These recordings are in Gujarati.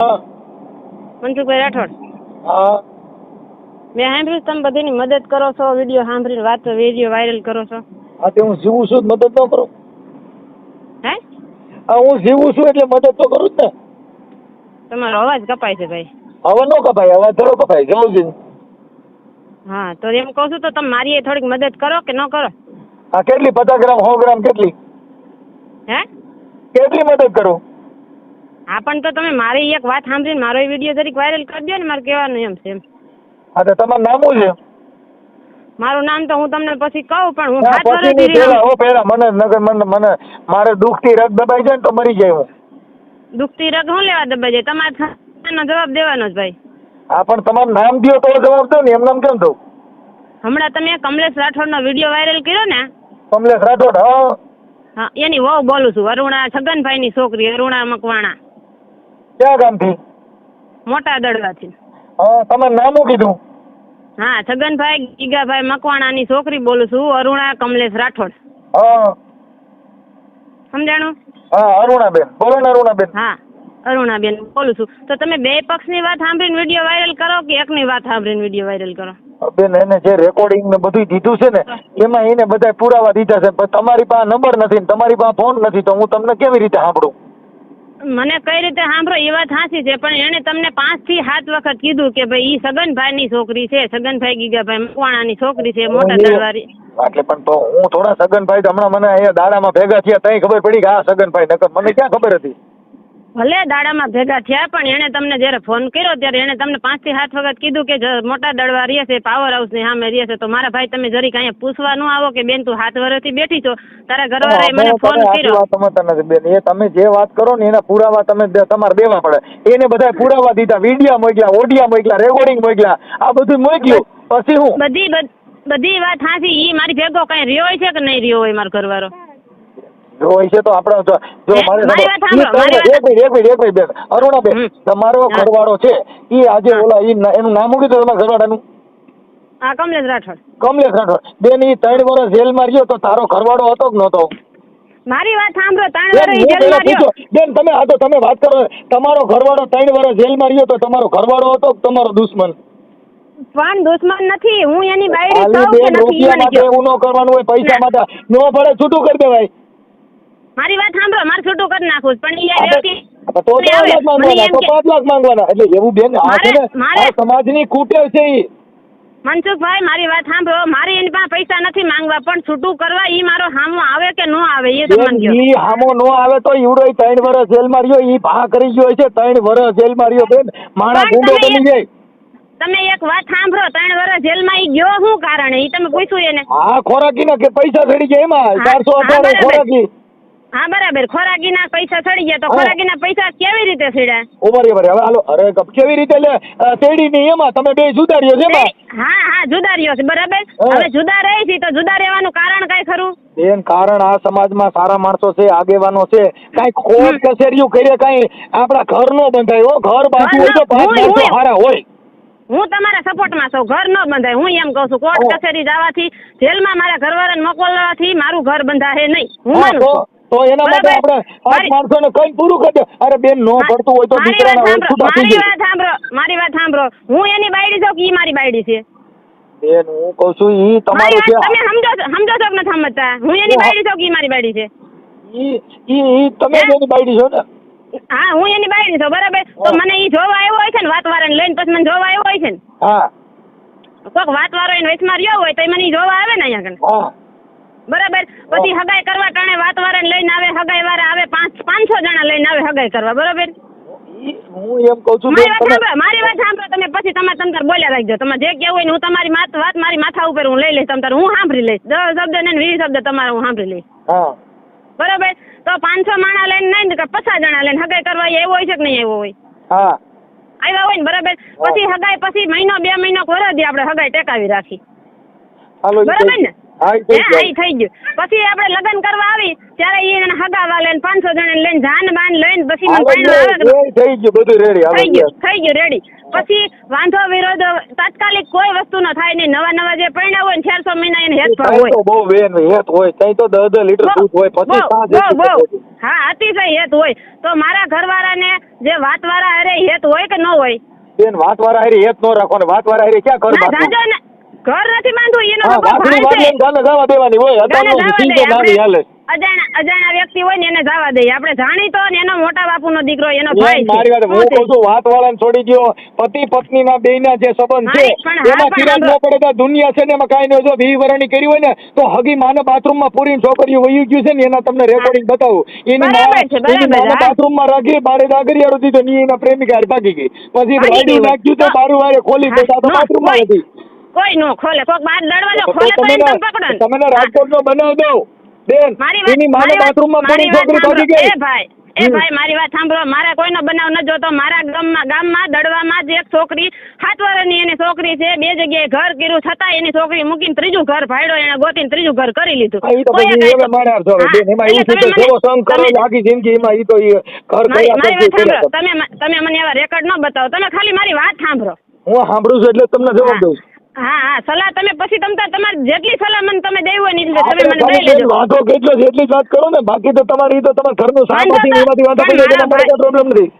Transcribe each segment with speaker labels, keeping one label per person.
Speaker 1: હા
Speaker 2: મનસુખભાઈ રાઠોડ.
Speaker 1: હા
Speaker 2: મેં સાંભળ્યું તમે બધીની મદદ કરો છો, વિડીયો સાંભળીને વિડીયો વાયરલ કરો છો.
Speaker 1: હા તે હું જીવું છું મદદ ન કરું?
Speaker 2: હે?
Speaker 1: હા હું જીવું છું એટલે મદદ તો કરું જ ને.
Speaker 2: તમારો અવાજ કપાય છે ભાઈ.
Speaker 1: હવે ન કપાય, અવાજ થોડો કપાય, જવું છે.
Speaker 2: હા તો એમ કહું છું તો તમે મારી થોડીક મદદ કરો કે ન કરો?
Speaker 1: હા કેટલી? 50 ગ્રામ 100 ગ્રામ કેટલી?
Speaker 2: હે?
Speaker 1: કેટલી મદદ કરું?
Speaker 2: હા પણ તો તમે મારી એક વાત સાંભળીને મારો વિડીયો જરીક વાયરલ કરી દો ને, મારે કહેવાનું એમ છે એમ.
Speaker 1: હા તો તમારું નામ શું છે?
Speaker 2: મારું નામ તો હું તમને પછી કહું, પણ હું
Speaker 1: ના
Speaker 2: 7
Speaker 1: પછી
Speaker 2: વર્ષથી
Speaker 1: નહીં, પેલા મને મારે દુઃખથી રગ દબાઈ જાય ને તો મરી જાય હું.
Speaker 2: દુખતી રગ હું લેવા દબાઈ જાય? તમારે જવાબ દેવાનો જ ભાઈ.
Speaker 1: હા પણ તમારું નામ દો તો જવાબ દો ને, એમ નામ કેમ દઉં?
Speaker 2: હમણાં તમે કમલેશ રાઠોડનો વિડીયો વાયરલ કર્યો ને?
Speaker 1: કમલેશ રાઠોડ? હા
Speaker 2: હા એની વહુ બોલું છું, અરુણા છગનભાઈની છોકરી અરુણા મકવાણા.
Speaker 1: ક્યાં ગામથી?
Speaker 2: મોટા દડવાથી.
Speaker 1: હા તમારું નામ શું કીધું?
Speaker 2: હા છગનભાઈ ગીગાભાઈ મકવાણાની છોકરી બોલું છું, અરુણા કમલેશ રાઠોડ.
Speaker 1: હા
Speaker 2: સમજાણું?
Speaker 1: હા અરુણાબેન બોલો ને. અરુણાબેન
Speaker 2: હા અરુણાબેન બોલું છું. તો તમે બે પક્ષની વાત સાંભળીને વિડીયો વાયરલ કરો કે એકની વાત સાંભળીને વિડીયો વાયરલ કરો?
Speaker 1: બેન એને જે રેકોર્ડિંગ ને બધું દીધું છે ને એમાં એને બધા પુરાવા દીધા છે, પણ તમારી પાસે નંબર નથી, તમારી પાસે ફોન નથી, તો હું તમને કેવી રીતે સાંભળું?
Speaker 2: મને કઈ રીતે સાંભળો એ વાત સાચી છે, પણ એને તમને 5 થી 7 વખત કીધું કે ભાઈ ઈ છગનભાઈની છોકરી છે, છગનભાઈ ગીગાભાઈ મકવાણાની છોકરી છે, મોટા દરવારી.
Speaker 1: એટલે પણ તો હું થોડા છગનભાઈ હમણાં મને અહીંયા દાડામાં ભેગા થયા તઈ ખબર પડી કે આ છગનભાઈ, નકર મને ક્યાં ખબર હતી?
Speaker 2: ભલે દાડામાં ભેગા થયા, પણ એને તમને જયારે ફોન કર્યો ત્યારે એને તમને 5 થી 7 વખત કીધું કે મોટા દડવા રહે છે, પાવર હાઉસ ની સામે રહે છે. તો મારા ભાઈ તમે જરીક અહીંયા પૂછવા ન આવો કે બેન તું 7 વર્ષથી બેઠી છો, તારા ઘરવાળાએ મને ફોન કર્યો?
Speaker 1: વાત સમજતા નથી બેન, એ તમે જે વાત કરો ને એના પુરાવા તમારે દેવા પડે. એને બધા પુરાવા દીધા, વિડીયો મોકલ્યા, ઓડિયો મોકલ્યા, રેકોર્ડિંગ મોકલ્યા, આ બધું મોકલ્યું. પછી હું
Speaker 2: બધી વાત સાચી. ઈ મારી ભેગો કઈ રહ્યો હોય છે કે નહીં રહ્યો હોય મારો ઘરવાળો?
Speaker 1: જો હોય છે તો આપણે જો મારે એક મિનિટ બેન, અરુણાબેન તમારો ઘરવાળો છે ઈ આજે ઓલા એનું નામ શું કીધું તમારા ઘરવાળાનું?
Speaker 2: હા કમલેશ રાઠોડ.
Speaker 1: કમલેશ રાઠોડ. બેન ઈ 3 વર્ષ જેલમાં રહ્યો તો તારો ઘરવાળો હતો કે નહોતો?
Speaker 2: મારી વાત સાંભળો. 3 વર્ષ જેલમાં રહ્યો
Speaker 1: બેન તમે આ તો તમે વાત કરો, તમારો ઘરવાળો 3 વર્ષ જેલમાં રહ્યો તો તમારો ઘરવાળો હતો કે તમારો દુશ્મન?
Speaker 2: પણ દુશ્મન નથી, હું એની બાયડી
Speaker 1: છું કે નથી? રૂપિયા માટે એવું ન કરવાનું હોય, પૈસા માટે નો પડે છૂટું કરી દેવાય.
Speaker 2: મારી વાત સાંભળો, મારે છૂટું કરી નાખું પણ
Speaker 1: તો 5 લાખ માંગવાના. એટલે એવું બેન આ છે ને આ સમાજની કુટેવ છે. ઈ
Speaker 2: મનસુખભાઈ મારી વાત સાંભળો, મારી એની પાસે પૈસા નથી માંગવા, પણ છૂટું કરવા ઈ મારો હામો આવે કે નો આવે એ તમને કહો.
Speaker 1: ઈ હામો નો આવે તો ઈવડો 3 વર્ષ જેલમાં રહ્યો, ઈ ભા કરી ગયો છે. 3 વર્ષ જેલમાં રહ્યો બેન, માણસ ગુંડો બની જાય. તમે
Speaker 2: એક વાત સાંભળો, 3 વર્ષ જેલમાં ઈ ગયો શું કારણે ઈ તમે પૂછ્યું એને?
Speaker 1: હા ખોરાકીના કે પૈસા ચડી ગયા એમાં 418 ખોરાકી.
Speaker 2: હા બરાબર, ખોરાકીના પૈસા ચડી ગયા. તો ખોરાકીના પૈસા કેવી રીતે ચડ્યા?
Speaker 1: હવે હાલો, અરે કેવી રીતે ચડી ની એમાં તમે બે જુદા રહ્યો છે એમાં. હા
Speaker 2: જુદા રહ્યો છે બરાબર. હવે જુદા રહી છે તો જુદા રહેવાનું કારણ કઈ ખરું?
Speaker 1: બેન કારણ આ સમાજમાં સારા માણસો છે, આગેવાનો છે, કઈ ખોટ કચેરીઓ કરે, કઈ આપડા ઘર નો બંધાય. ઘર બાજુ હોય તો 5 માણસો સારા હોય.
Speaker 2: હું તમારા સપોર્ટમાં છું, ઘર ન બંધાય. હું એમ કહું છું કોર્ટ કચેરી જવાથી, જેલમાં મારા ઘરવાળાને મોકલવાથી મારું ઘર બંધાય નહીં. હું માનું છું.
Speaker 1: તો એના માટે આપણે 5 માણસોને કઈ પૂરું કરી દે. અરે બેન નો પડતું હોય તો દીકરાના હોય છૂટા થઈ જાય.
Speaker 2: મારી વાત સાંભળો, હું એની બાયડી છું કે ઈ મારી બાયડી છે?
Speaker 1: બેન હું કહું છું ઈ તમારું છે.
Speaker 2: તમે સમજો છો કે નથી સમજતા? હું એની બાયડી છું કે ઈ મારી બાયડી છે?
Speaker 1: ઈ તમે એની બાયડી છો ને?
Speaker 2: હા હું એની બાયડી છું બરાબર. તો મને ઈ જોવા આવ્યો હોય છે ને, વાતવાળાને લઈને પછી મને જોવા આવ્યો હોય છે ને.
Speaker 1: હા
Speaker 2: કોઈક વાતવાળો એને વચમાં રહ્યો હોય તો મને ઈ જોવા આવે ને અહીંયા કને.
Speaker 1: હા
Speaker 2: બરાબર. પછી હગાઈ કરવા ટાણે વાતવાળાને લઈને આવે, હગાઈ વાળા આવે, 500 જણા લઈને આવે હગાઈ કરવા. બરાબર.
Speaker 1: હું એમ કહું છું
Speaker 2: મારી વાત સાંભળો તમે, પછી તમે બોલ્યા રાખજો. તમે જે કેવું હોય ને હું તમારી વાત મારી માથા ઉપર હું લઈ લઈશ. હું સાંભળી લઈશ. 10 શબ્દ ને 20 શબ્દ તમારે હું સાંભળી લઈશ. બરાબર. તો 500 માણા લઈને નહીં કે 50 જણા લઈને હગાઈ કરવા એવો હોય છે કે નહીં એવો હોય?
Speaker 1: હા
Speaker 2: આવ્યા હોય ને બરાબર. પછી હગાઈ પછી મહિનો 2 મહિનો વરસ આપણે હગાઈ ટેકાવી રાખી. બરાબર ને?
Speaker 1: હા, ઈ થઈ ગયું.
Speaker 2: ઈ થઈ ગયું. પછી આપણે લગ્ન કરવા આવી ત્યારે ઈ એને હગાવા લઈને 500 જણા લઈને જાન બાન લઈને પછી મને પરણવા આવે.
Speaker 1: થઈ ગયું બધું રેડી.
Speaker 2: થઈ ગયું રેડી. પછી વાંધો વિરોધ તાત્કાલિક કોઈ વસ્તુ નો થાય નહીં. નવા જે પરણ્યા હોય ને 400 મહિના એને હેત ભાવ હોય.
Speaker 1: બહુ વેન હેત હોય ત્યાં તો 10 લીટર દૂધ હોય પછી
Speaker 2: હા અતિશય હેત હોય. તો મારા ઘરવાળાને જે વાતવાળા હારે હેત હોય કે ન હોય?
Speaker 1: બેન વાતવાળા હારે હેત ન રાખો ને વાતવાળા હારે ક્યાં ઘર બાંધવું?
Speaker 2: ઘર નથી બાંધવું એનો
Speaker 1: જવા દેવાની હોય.
Speaker 2: અજાણ્યા વ્યક્તિ હોય ને એને જવા દઈએ. આપણે જાણીતો ને એનો મોટા બાપુનો દીકરો એનો ભાઈ છે.
Speaker 1: મારી વાત હું કહું છું વાતવાળાને છોડી દો. પતિ પત્નીના બેયના જે સંબંધ છે એમાં કિરાત ન પડે તો દુનિયા છે ને એમાં કાંઈ નહીં. જો 20 વર્ષની કરી હોય ને તો હગી માને બાથરૂમમાં પૂરીને છોકરીઓ વહી ગયું છે ને એના તમને રેકોર્ડિંગ બતાવું. એની માને બાથરૂમમાં રાખી બારે દાગરિયારો દીધો ને એના પ્રેમિકા ભાગી ગઈ. પછી રાઈડિંગ નાખ્યું તો બારું વારે ખોલી તો બાથરૂમમાં હતી.
Speaker 2: કોઈ નો ખોલે કોક બાર દરવાજો ખોલે તો એને પકડો.
Speaker 1: તમે રાજકોટ નો બનાવ દો બેન. એની માને બાથરૂમમાં પૂરી છોકરી ભાગી ગઈ.
Speaker 2: ભાઈ મારી વાત સાંભળો. મારા કોઈનો બનાવ ન જોતો. મારા ગામમાં દડવામાં જ એક છોકરી 7 વર્ષની એની છોકરી છે. 2 જગ્યાએ ઘર કર્યું છતાં એની છોકરી મૂકીને 3જું ઘર ભાડ્યો. એને ગોતીને 3જું ઘર કરી લીધું. તમે મને એવા રેકોર્ડ ન બતાવો. તમે ખાલી મારી વાત સાંભળો.
Speaker 1: હું સાંભળું છું એટલે તમને જવાબ દઉં.
Speaker 2: હા સલાહ તમે પછી તમારે જેટલી સલાહ મને તમે દેવી હોય ને તમે મને દઈ લેજો.
Speaker 1: વાંધો કેટલો છે એટલી જ વાત કરો ને. બાકી તો તમારી તો તમારા ઘરનું સામાથી એમાંથી વાંધો પડી જાય તમારે કોઈ પ્રોબ્લેમ નથી.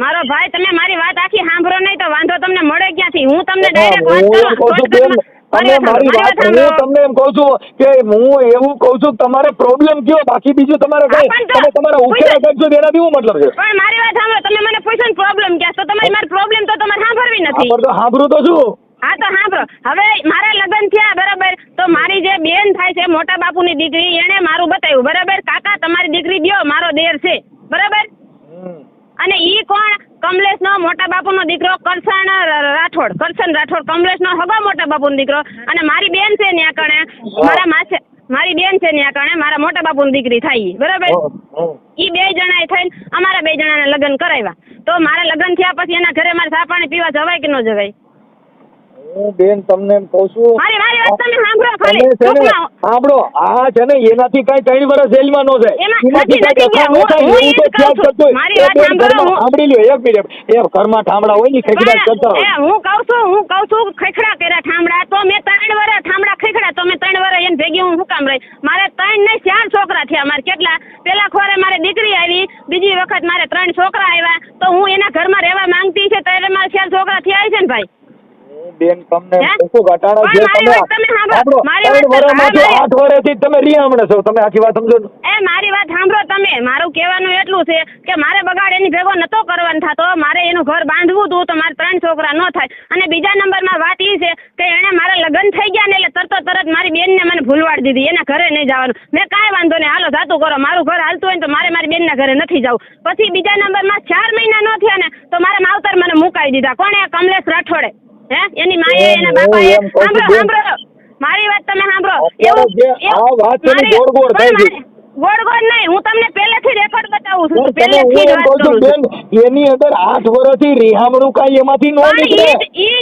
Speaker 2: મારો ભાઈ તમે મારી વાત આખી સાંભળો નહીં તો વાંધો તમને મળે ક્યાંથી? હું તમને ડાયરેક્ટ વાત કરું.
Speaker 1: તમે મારી વાત હું તમને એમ કહું છું કે હું એવું કહું છું તમારે પ્રોબ્લેમ કયો બાકી બીજું તમારે કઈ તમે તમારા ઉકેલ કરશો એનાથી શું મતલબ છે?
Speaker 2: પણ મારી વાત સાંભળો. તમે મને પૂછો ને પ્રોબ્લેમ ક્યાં તો તમારી મારી પ્રોબ્લેમ તો તમારે સાંભળવી નથી.
Speaker 1: સાંભળું તો શું?
Speaker 2: હા તો સાંભળો. હવે મારા લગ્ન થયા બરાબર. તો મારી જે બેન થાય છે મોટા બાપુની દીકરી એને મારું બતાવ્યું બરાબર. કાકા તમારી દીકરી દ્યો મારો દેર છે બરાબર. અને ઈ કોણ? કમલેશનો મોટા બાપુનો દીકરો કરશન રાઠોડ કમલેશનો હગો મોટા બાપુનો દીકરો. અને મારી બેન છે ન્યા કણે મારી બેન છે ન્યા કણે મારા મોટા બાપુની દીકરી થાય બરાબર. ઈ 2 જણાએ થઈને અમારા 2 જણાને લગ્ન કરાવ્યા. તો મારા લગ્ન થયા પછી એના ઘરે મારે ચા પાણી પીવા જવાય કે ન જવાય?
Speaker 1: હું બેન તમને એમ કહું છું
Speaker 2: મારી વાત તમે સાંભળો ખાલી.
Speaker 1: સાંભળો આ છે ને એનાથી કઈ 3 વર્ષ જેલમાં ન જાય. સાંભળી લ્યો એક મિનિટ. એ ઘરમાં ઠામડા હોય ને ખેખડા કરતા હોય.
Speaker 2: હું કહું છું ખેખડા કર્યા ઠામડા. તો મેં 3 વર્ષ ઠામડા ખેખડા. તો મેં 3 વર્ષ એને ભેગી હું શું કામ રહી? મારે 3 નહીં 4 છોકરા થયા. મારે કેટલા પેલા ખોરે મારે દીકરી આવી. બીજી વખત મારે 3 છોકરા આવ્યા. તો હું એના ઘરમાં રહેવા માંગતી છે તો એટલે મારે 4 છોકરા થયા છે ને ભાઈ.
Speaker 1: બેન તમને શું ઘટાડો છે? તમે 8 વર્ષથી તમે રીહામણે છો. તમે આખી વાત સમજો.
Speaker 2: મારી વાત સાંભળો તમે. મારું કહેવાનું એટલું છે કે મારે બગાડ એની ભેગો નતો કરવાનો થતો. મારે એનું ઘર બાંધવું હતું તો મારે 3 છોકરા ન થાય. અને બીજા નંબરમાં વાત એ છે કે એને મારા લગ્ન થઈ ગયા ને એટલે તરત મારી બેનને મને ભૂલવાડી દીધી. એના ઘરે નહીં જવાનું. મેં કાંઈ વાંધો નહીં હાલો જાતું કરો. મારું ઘર હાલતું હોય ને તો મારે મારી બેનના ઘરે નથી જવું. પછી બીજા નંબરમાં 4 મહિના ન થયા ને તો મારા માવતર મને મુકાઈ દીધા. કોણે? કમલેશ રાઠોડે. એની માએ એના બાપાએ. સાંભળો મારી વાત તમે સાંભળો. ગોળ નહીં. હું તમને પહેલેથી રેકોર્ડ બતાવું છું. એની
Speaker 1: અંદર 8 વર્ષથી રીહામણું કાંઈ એમાંથી નો નીકળે.
Speaker 2: ઈ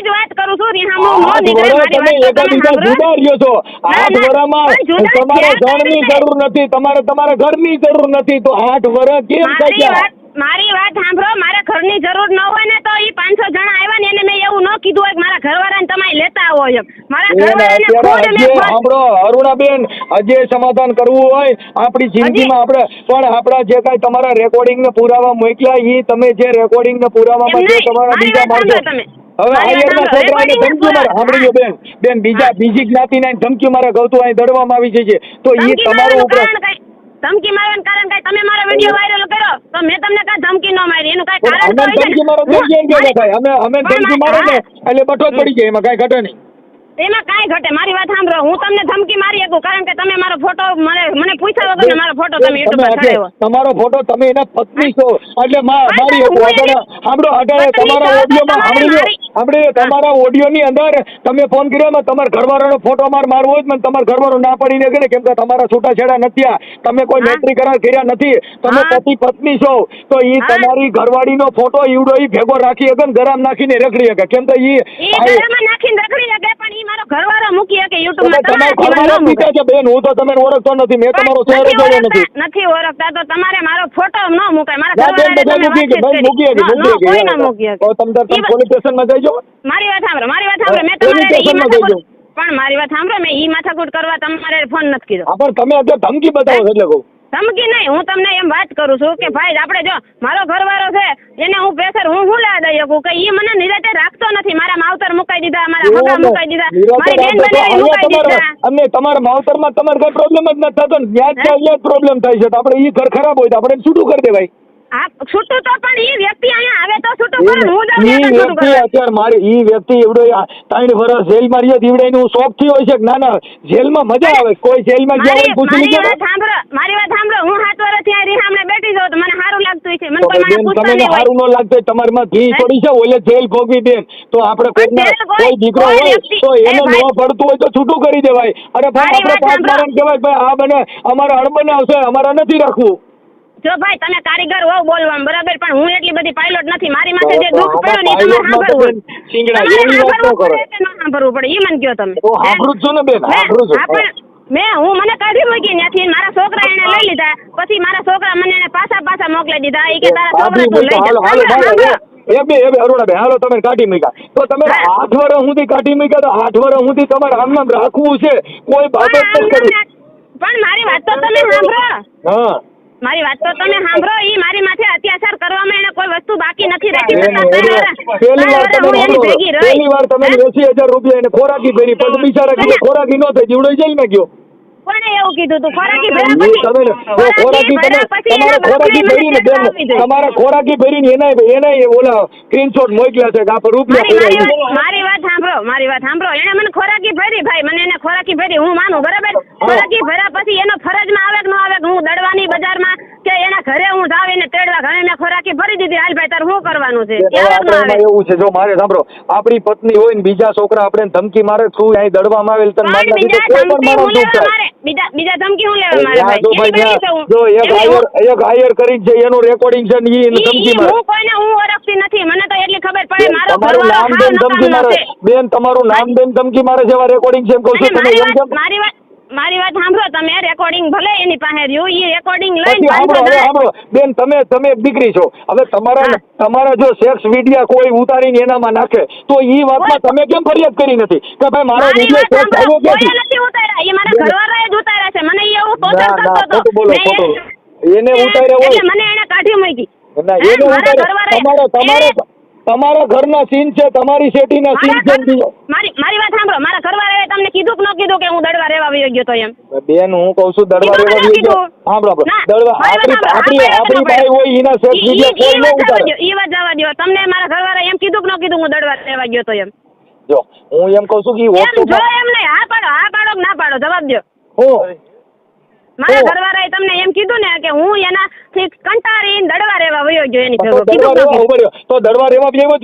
Speaker 2: જ વાત કરું છું. રીહામણું નો નીકળે.
Speaker 1: તમે એકબીજા જુદા રહ્યો છો. 8 વર્ષમાં તમારે ઘરની જરૂર નથી. તમારે તમારા ઘરની જરૂર નથી તો 8 વર્ષ કેમ થઈ ગયા?
Speaker 2: મારી વાત સાંભળો. મારા ઘરની જરૂર ન હોય ને તો ઈ 500 જણા આવ્યા ને એને મેં એવું ન કીધું હોય કે મારા ઘરવાળાને તમે લેતા આવો એમ. મારા ઘરવાળાને
Speaker 1: સાંભળો અરુણાબેન હજે સમાધાન કરવું હોય આપણી જિંદગીમાં આપણે પણ આપણા જે કાંઈ તમારા રેકોર્ડિંગ ને પુરાવા મોકલ્યા ઈ તમે જે રેકોર્ડિંગ ને પુરાવામાં જે તમારા બીજા માણસો હવે આયરના છોકરાને ધમકી મારે. સાંભળી લો બેન બીજી જ્ઞાતિના ધમકી મારે ગૌતું અહીં દડવામાં આવી છે તો ઈ તમારું ઉપર
Speaker 2: ધમકી મારવાનું કારણ કઈ? તમે મારો વિડિયો વાયરલ કર્યો તો મેં તમને કાંઈ ધમકી ન મારી. એનું કાંઈ કારણ તો હોય
Speaker 1: ધમકી મારો અમે ધમકી મારો ને એટલે બટો પડી જાય. એમાં કાંઈ ઘટે નહીં.
Speaker 2: એમાં કાંઈ ઘટે. મારી વાત સાંભળો. હું તમને ધમકી મારી શકું કારણ કે તમે મારો ફોટો મને પૂછ્યા વગર મારો ફોટો તમે યુટ્યુબ પર ચડાવ્યો.
Speaker 1: તમારો ફોટો તમે એના પત્ની છો એટલે મારી સાંભળો અટાણે તમારા ઓડિયોમાં સાંભળી લો આપણે તમારા ઓડિયોની અંદર તમે ફોન કર્યો એમાં તમારા ઘરવાળાનો ફોટો મારવો હોય મને તમારા ઘરવાળો ના પડીને કે કેમ કે તમારા છૂટાછેડા નથી આ તમે કોઈ મૈત્રી કરાર કર્યા નથી તમે પતિ પત્ની છો તો ઈ તમારી ઘરવાળીનો ફોટો ઈવડો ઈ ભેગો રાખી શકે ને ગરમ નાખીને રખડી શકે કેમ તો ઈ
Speaker 2: ગરમ નાખીને રખડી શકે પણ ઈ મારો ઘરવાળો મૂકી શકે YouTube માં
Speaker 1: તમારો ઘરવાળો મૂકે છે બેન હું તો તમને ઓળખતો નથી મેં તમારો ચહેરો જોયો
Speaker 2: નથી ઓળખતા તો તમારે મારો ફોટો ન મુકાય મારા ઘરવાળાને
Speaker 1: મૂકી તો તમે પોલીસ સ્ટેશનમાં જઈજો
Speaker 2: મારી વાત સાંભળો મેં તમારે પણ મારી વાત સાંભળો મેં ઈ માથાકૂટ કરવા તમારે ફોન નથી કીધો
Speaker 1: પણ તમે અત્યારે ધમકી બતાવો એટલે કહું
Speaker 2: ધમકી નહીં હું તમને એમ વાત કરું છું કે ભાઈ આપણે જો મારો ઘરવાળો છે એને હું પ્રેશર હું લેવા દઈ શકું કે ઈ મને નિરાતે રાખતો નથી મારા માવતર મુકાઈ દીધા મારા હગા મુકાઈ દીધા મારી બેન બનાવી મુકાઈ દીધા
Speaker 1: અને તમારા માવતરમાં તમારે કઈ પ્રોબ્લેમ જ નથી થતો ત્યાં જ પ્રોબ્લેમ થાય છે તો આપણે ઈ ઘર ખરાબ હોય તો આપણે છૂટું કરી દેવાય
Speaker 2: હા છૂટું તો પણ ઈ વ્યક્તિ અહીંયા આવે તો છૂટું કરે હું જાઉં
Speaker 1: અત્યારે મારી ઈ વ્યક્તિ એવડો 3 વર્ષ જેલમાં રહ્યો દીવડાઈને હું શોખ થી હોય છે કે ના ના જેલમાં મજા આવે કોઈ જેલમાં ગયા હોય પૂછી લીધું
Speaker 2: મારી વાત સાંભળો હું 7 વર્ષ ત્યાં રીહામણે બેઠી જાઉં તો મને સારું લાગતું છે મને કોઈ મને પૂછતા નહીં
Speaker 1: સારું ન લાગતું તમારીમાં ઘી થોડી છે ઓલે જેલ ભોગવી દે તો આપણે કોઈ દીકરો હોય તો એને ન પડતું હોય તો છૂટું કરી દેવાય અરે ભાઈ આપણે પાસ મારણ કહેવાય ભાઈ આ બને અમારા અણબને આવશે અમારા નથી રાખવું
Speaker 2: જો ભાઈ તમે કારીગર હોવ બોલવામાં બરાબર પણ હું એટલી બધી પાયલોટ નથી મારી માથે જે દુઃખ પડ્યું ને તમે સાંભળવું સાંભળવું પડે ઈ મને કયો તમે
Speaker 1: સાંભળું છું ને બેન સાંભળું છું
Speaker 2: હું મને કાઢી મૂકી ત્યાંથી મારા છોકરા એને લઈ લીધા પછી મારા છોકરા મને એને પાછા મોકલી દીધા ઈ કે તારા છોકરા તું લઈ જા
Speaker 1: અરુણાબેન હાલો તમે કાઢી મૂક્યા તો તમે 8 વર્ષ સુધી કાઢી મૂક્યા તો 8 વર્ષ સુધી તમારે આમ રાખવું છે કોઈ બાબત નથી કરી
Speaker 2: પણ મારી વાત તો તમે સાંભળો
Speaker 1: હા
Speaker 2: મારી વાત તો તમે સાંભળો ઈ મારી માથે અત્યાચાર કરવામાં એને કોઈ વસ્તુ બાકી નથી રાખી
Speaker 1: પહેલી વાર તમે 80,000 રૂપિયા એને ખોરાકી ભરી પણ બિચારા કીધું ખોરાકી ન થઈ જીવડો જેલમાં ગયો
Speaker 2: કોણે એવું કીધું તું ખોરાકી
Speaker 1: તમારા ખોરાકી ભરીને એના ઓલા સ્ક્રીનશોટ મોકલ્યા છે કે આપણે રૂપિયા
Speaker 2: મારી વાત સાંભળો એને મને ખોરાકી ભરી ભાઈ મને એને ખોરાકી ભરી હું માનું બરાબર ખોરાકી ભર્યા પછી એનો ફરજમાં આવે કે ન આવે હું દડવાની બજારમાં કે એના ઘરે હું જાવ એને તેડવા ઘરે મેં ખોરાકી ભરી દીધી હાલ ભાઈ તાર શું કરવાનું છે
Speaker 1: એવું છે જો મારે સાંભળો આપણી પત્ની હોય ને બીજા છોકરા આપણે ધમકી મારે શું અહીં દડવામાં આવેલ તને
Speaker 2: બીજા ધમકી હું લેવા મારે
Speaker 1: જો એક હાયર કરીને છે એનું રેકોર્ડિંગ છે ને ઈ ધમકી મારે
Speaker 2: હું કોઈને હું ઓળખતી નથી મને તો એટલી ખબર પડે મારો
Speaker 1: તમારું નામ બેન ધમકી મારે બેન તમારું નામ બેન ધમકી મારે છે એવા રેકોર્ડિંગ છે એમ કહું છું તમે
Speaker 2: મારી વાત સાંભળો તમે રેકોર્ડિંગ ભલે એની પાસે રહ્યું ઈ રેકોર્ડિંગ લઈને
Speaker 1: સાંભળો બેન તમે દીકરી છો હવે તમારા જો સેક્સ વિડિયા કોઈ ઉતારીને એનામાં નાખે તો ઈ વાતમાં તમે કેમ ફરિયાદ કરી નથી કે ભાઈ મારો વિડિયો સેક્સ આવ્યો ક્યાંથી
Speaker 2: નથી ઉતાર્યા ઈ મારા ઘરવાળાએ જ ઉતાર્યા છે મને એવું ટોર્ચર કરતો હતો
Speaker 1: બોલો એને ઉતાર્યા હોય
Speaker 2: એટલે મને એને કાઢી મૂકી
Speaker 1: ના એને ઉતાર્યા તમારા ઘરના સીન છે તમારી સેટીના સીન છે
Speaker 2: મારી વાત સાંભળો મારા ઘરવાળાએ તમને કીધું કે ન કીધું કે હું દડવા રહેવા વયો ગયો તો એમ
Speaker 1: બેન હું કહું છું દડવા રહેવા વયો ગયો સાંભળો દડવા આપણી ભાઈ હોય એના સેક્સ વિડિયો કોઈ ન ઉતારે
Speaker 2: ઈ વાત જવા દો તમને મારા ઘરવાળાએ એમ કીધું કે ન કીધું હું દડવા રહેવા ગયો તો એમ
Speaker 1: જો હું એમ કહું છું કે
Speaker 2: જો એમ નહીં હા પાડો ના પાડો જવાબ દો મારા ઘરવાળાએ તમને એમ કીધું ને કે હું એનાથી કંટાળીને દડવા રહેવા વયો ગયો એની ભેગો
Speaker 1: તો દડવા રહેવા બેવો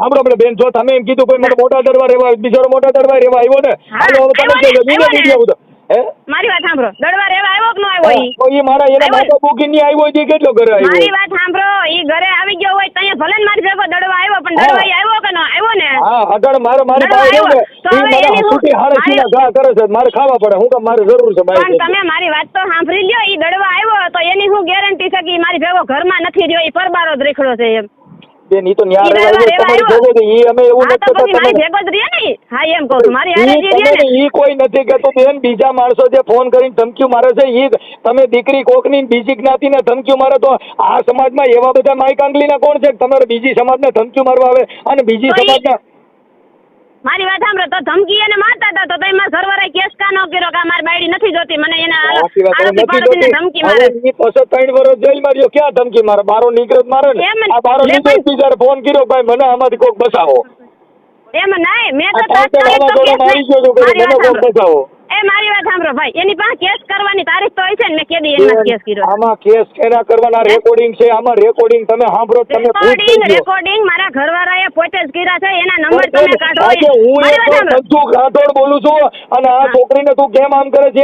Speaker 1: તમારે બેન જો તમે એમ કીધું કોઈ મને મોટા દડવા રહેવા બિચારો મોટા દડવા રહેવા આવ્યો ને હાલો તમે
Speaker 2: મારી વાત સાંભળો દડવા રહેવા આવ્યો કે ન આવ્યો
Speaker 1: ઈ મારા એના માતા બુકિંગ ની આવ્યો છે કેટલો ઘરે આવ્યો
Speaker 2: મારી વાત સાંભળો ઈ ઘરે આવી ગયો હોય તઅહીંયા ભલે મારી ભેગો દડવા આવ્યો પણ દડવા આવ્યો કે ન આવ્યો ને
Speaker 1: હા આગળ મારી પાસે આવ્યો ને ઈ મને સુટી હાડે સીના ઘા કરે છે મારે ખાવા પડે હું કે મારે જરૂર છે
Speaker 2: પણ તમે મારી વાત તો સાંભળી લ્યો ઈ દડવા આવ્યો તો એની હું ગેરંટી છે કે મારી ભેગો ઘરમાં નથી રહ્યો ઈ પરબારો જ રેખડો છે એમ
Speaker 1: બેન ઈ તો ન્યા તમારી ભેગો છે ઈ અમે એવું નથી
Speaker 2: કરતા મારી ભેગો જ રહે ને હા એમ કહું છું મારી હારે જે રહે ને
Speaker 1: ઈ કોઈ નથી કહેતો બેન બીજા માણસો જે ફોન કરીને ધમકીઓ મારે છે ઈ તમે દીકરી કોકની બીજી જ્ઞાતિને ધમકીઓ મારે તો આ સમાજમાં એવા બધા માયકાંગલીના કોણ છે તમારે બીજી સમાજને ધમકીઓ મારવા આવે અને બીજી સમાજના
Speaker 2: મારી વાત સાંભળો તો ધમકી એને મારતા હતા તો તમે મારા ઘરવાળાએ કેસ કા ન કર્યો કે મારી બાયડી નથી જોતી મને એના આરોપી પાડોશીને ધમકી મારે
Speaker 1: ઈ પછી 3 વર્ષ જેલમાં રહ્યો ક્યાં ધમકી મારે બારો નીકળત મારે ને આ બારો નીકળત બીજારે ફોન કર્યો ભાઈ મને આમાંથી કોક બચાવો
Speaker 2: એમ નહીં મેં તો
Speaker 1: તાત્કાલિક મારી ગયો તો મને કોક બચાવો
Speaker 2: મારી વાત સાંભળો ભાઈ, એની પાસે કેસ કરવાની તારીખ તો હોય છે ને, મેં કેદી એમાં કેસ કર્યો.
Speaker 1: આમાં કેસ કેના કરવાના? રેકોર્ડિંગ છે આમાં, રેકોર્ડિંગ તમે સાંભળો, તમે
Speaker 2: રેકોર્ડિંગ મારા ઘરવાળાએ પોતે જ કર્યા છે, એના નંબર તમે કાઢો.
Speaker 1: હું મનસુખ રાઠોડ બોલું છું, અને આ છોકરીને તું કેમ આમ કરે છે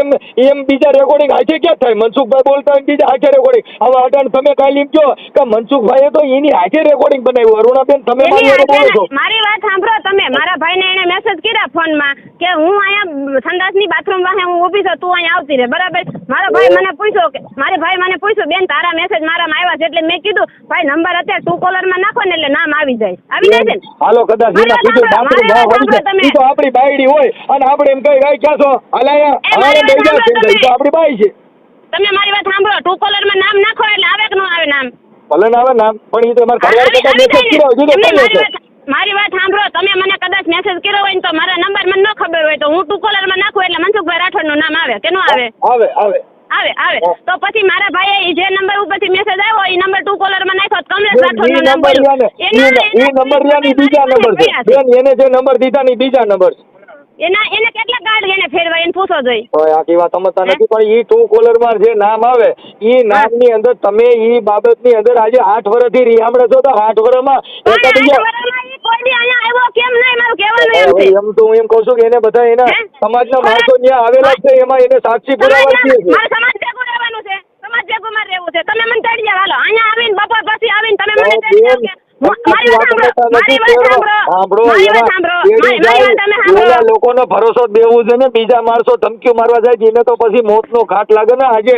Speaker 1: એમ બીજા રેકોર્ડિંગ હાથે ક્યાં થાય? મનસુખભાઈ બોલતા હોય બીજા હાથે રેકોર્ડિંગ. હવે અટાણ તમે કાંઈ લીમજો કે મનસુખભાઈએ તો એની હાથે રેકોર્ડિંગ બનાવ્યું. અરુણાબેન તમે બોલો છો.
Speaker 2: મારી વાત સાંભળો તમે. મારા ભાઈને એને મેસેજ કર્યા ફોનમાં કે હું અહીંયા સંડાસની બાથરૂમ વાહે હું ઊભી છું, તું અહીંયા આવતી રહે, બરાબર? મારો ભાઈ મને પૂછ્યો કે બેન તારા મેસેજ મારામાં આવ્યા છે, એટલે મેં કીધું ભાઈ નંબર અત્યારે ટુ કોલરમાં નાખો ને એટલે નામ આવી જાય છે ને.
Speaker 1: હાલો કદાચ એના કીધું બાથરૂમ ના હોય તો આપણી બાયડી હોય અને આપણે એમ કહી ભાઈ ક્યાં છો અલાયા આપણી બાઈ છે.
Speaker 2: તમે મારી વાત સાંભળો, ટુ કોલરમાં નામ નાખો એટલે આવે કે ન આવે નામ?
Speaker 1: ભલે ને આવે નામ, પણ એ તો મારા ઘરવાળા કદાચ મેસેજ કર્યો
Speaker 2: મારી વાત સાંભળો, તમે મને કદાચ મેસેજ કર્યો હોય ને તો મારા નંબર મને ન ખબર હોય તો હું ટુ કોલરમાં નાખું એટલે મનસુખભાઈ રાઠોડનું નામ આવે કે ન આવે? આવે તો પછી મારા ભાઈએ જે નંબર ઉપરથી મેસેજ આવ્યો એ નંબર ટુ કોલરમાં નાખ્યો, કમલેશ રાઠોડનું નામ બોલ્યું. એ
Speaker 1: નંબર બીજા નંબર છે બેન, એને જે નંબર દીધા ની બીજા નંબર છે.
Speaker 2: એને કેટલા કાર્ડ એને ફેરવા એને પૂછો જોઈ.
Speaker 1: આખી વાત સમજતા નથી, પણ ઈ ટુ કોલરમાં જે નામ આવે ઈ નામની અંદર તમે ઈ બાબતની અંદર આજે 8 વર્ષથી રીહામણે છો, તો 8 વર્ષમાં એમ તો હું એમ કહું છું કે એને બધા એના સમાજના માણસો ત્યાં આવેલા છે, એમાં એને સાક્ષી પુરાવા છે.
Speaker 2: સમાજ ભેગું રહેવાનું છે, સમાજ ભેગું મારે રહેવું છે. તમે મને ચડી જાવ, હાલો અહીંયા આવીને બપોર પછી આવીને તમે મને ચડી જાવ કે
Speaker 1: લોકોનો ભરોસો દેવું છે ને, બીજા માણસો ધમકીઓ મારવા જાય છે એને તો પછી મોતનો ઘાટ લાગે ને. આજે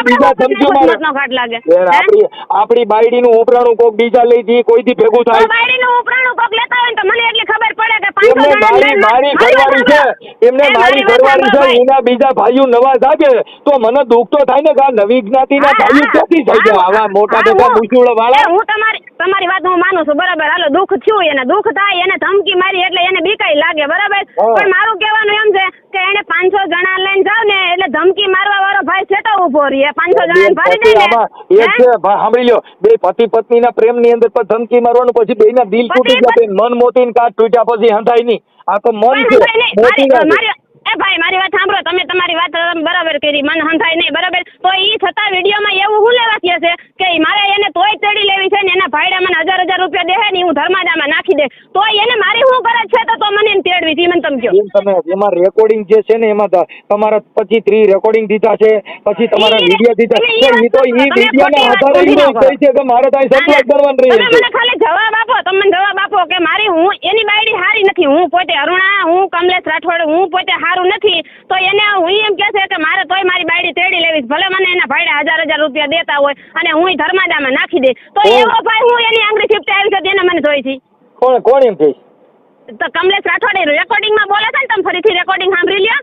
Speaker 1: બીજા ધમકીઓ મારે આપણી બાયડીનું ઉપરાણું કોક બીજા લઈ દી કોઈથી ભેગું થાય. મારી ઘરવાળી છે, એમને મારી ઘરવાળી છે, એના બીજા ભાઈઓ નવા જાગે તો મને દુઃખ તો થાય ને કે આ નવી જ્ઞાતિના ભાઈઓ ક્યાંથી થઈ ગયા આવા મોટા મોટા મૂછુડા વાળા.
Speaker 2: તમારી વાત હું માનું છું, બરાબર. હાલો દુઃખ થયું, એને દુઃખ થાય, એને ધમકી મારી એટલે એને બીકાઈ લાગે, બરાબર. પણ મારું કહેવાનું એમ છે કે એને 500 જણા લઈને જાવ ને એટલે ધમકી મારવા વાળો ભાઈ છેટો ઉભો રહે. 500 જણા ભારી જાય ને એક છે. સાંભળી લ્યો, બે પતિ પત્નીના પ્રેમની અંદર પણ ધમકી મારવાનું પછી બેના દિલ તૂટી ગયા, મન મોતીને કાચ તૂટ્યા પછી હંધાય નહીં. આ તો મન છે. ભાઈ મારી વાત સાંભળો, તમે તમારી વાત બરાબર કરી, મન હંધાય નહીં, બરાબર. તો ઈ છતાં વિડીયોમાં એવું શું લેવાથી હશે કે મારે એને તોય ચડી લેવી છે ને, એના ભાઈડા મને 1000 રૂપિયા દેહે ને હું ધર્માદામાં નાખી દે તો એને મારી શું કરે છે તો મને એને તેડવી હતી. મને તમે કહો
Speaker 1: તમે એમાં રેકોર્ડિંગ જે છે ને એમાં તમારા પછી 30 રેકોર્ડિંગ દીધા છે, પછી તમારા વિડીયો દીધા છે, ઈ તો ઈ વિડીયોના આધારે ઈ કહે છે કે મારે તાઈ સપ્લાય કરવાનું રહે છે.
Speaker 2: મને ખાલી જવાબ આપો, તમે જવાબ આપો કે મારી હું એની બાયડી હારી નથી, હું પોતે અરુણા, હું કમલેશ રાઠોડ, હું પોતે હારું નથી, તો એને હું એમ કે છે કે મારે તોય મારી બાયડી તેડી લેવી, ભલે મને એના ભાઈડા 1000 રૂપિયા દેતા હોય અને હું ધર્માદામાં નાખી દે તો એવો ભાઈ હું એની આંગળી ફિફ્ટી આવી છે તેને મને જોઈ છે.
Speaker 1: કોણ એમ કહે
Speaker 2: તો કમલેશ રાઠોડ રેકોર્ડિંગમાં બોલે છે ને, તમે ફરીથી રેકોર્ડિંગ સાંભળી લ્યો.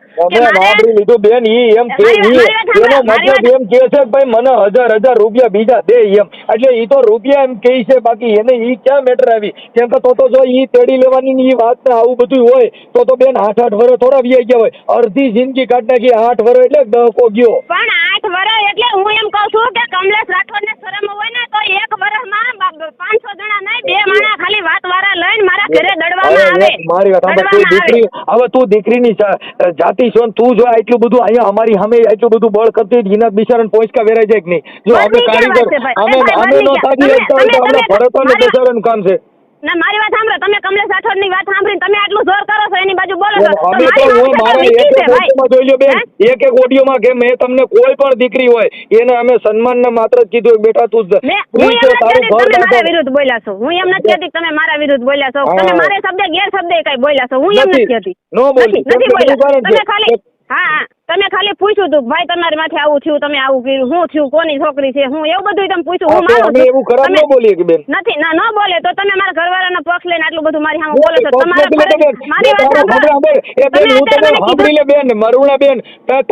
Speaker 1: સાંભળી લીધું બેન, ઈ એમ કે એનો મતલબ એમ કે છે ભાઈ મને 1000 રૂપિયા બીજા દે એમ, એટલે ઈ તો રૂપિયા એમ કહે છે, બાકી એને ઈ ક્યાં મેટર આવી? કેમ કે તો જો ઈ તેડી લેવાની ની વાત ને આવું બધું હોય તો બેન 8 વર્ષ થોડા વી ગયા હોય, અડધી જિંદગી કાઢ નાખી. 8 વર્ષ એટલે દહકો ગયો.
Speaker 2: પણ 8 વર્ષ એટલે હું એમ કહું છું કે કમલેશ રાઠોડ ને શરમ હોય ને તો 1 વર્ષમાં 500 જણા નહીં, 2 માણા ખાલી વાત વાળા લઈને મારા ઘરે દડવામાં આવે.
Speaker 1: મારી વાત તું દીકરી, હવે તું દીકરીની જાતિ છો, તું જો આટલું બધું અહીંયા અમારી સામે આટલું બધું બળ કરતી જીના બિચારાને પહોંચકા વેરાઈ જાય કે નહીં? જો અમે કારીગર અમે નો સાજી શકતા હોય તો અમને ભરતો ને બેસાડવાનું કામ છે.
Speaker 2: ના મારી વાત સાંભળો, તમે કમલેશ રાઠોડ ની વાત સાંભળીને તમે આટલું જોર કરો છો, એની બાજુ બોલો છો.
Speaker 1: અમે તો હું મારા એક જોઈ લો બેન, એક ઓડિયોમાં કે મેં તમને કોઈ પણ દીકરી હોય એને અમે સન્માન ને માત્ર કીધું બેટા તું
Speaker 2: મારા વિરુદ્ધ બોલ્યા છો. હું એમ નથી કહેતી તમે મારા વિરુદ્ધ બોલ્યા છો, તમે મારે શબ્દ ગેરશબ્દ કઈ બોલ્યા છો, હું એમ નથી કહેતી. નથી બોલ્યા તમે ખાલી. હા તમે ખાલી પૂછ્યું તું ભાઈ તમારી માથે આવું થયું, તમે આવું કર્યું, હું થયું, કોની છોકરી છે, હું એવું બધું તમે પૂછ્યું. હું માનું છું
Speaker 1: એવું ખરાબ ન બોલીએ કે બેન
Speaker 2: નથી ના ન બોલે તો તમે મારા ઘરવાળાનો પક્ષ લઈને આટલું બધું મારી સામે બોલો છો. તમારા મારી વાત
Speaker 1: સાંભળી લે બેન, મરુણા બેન,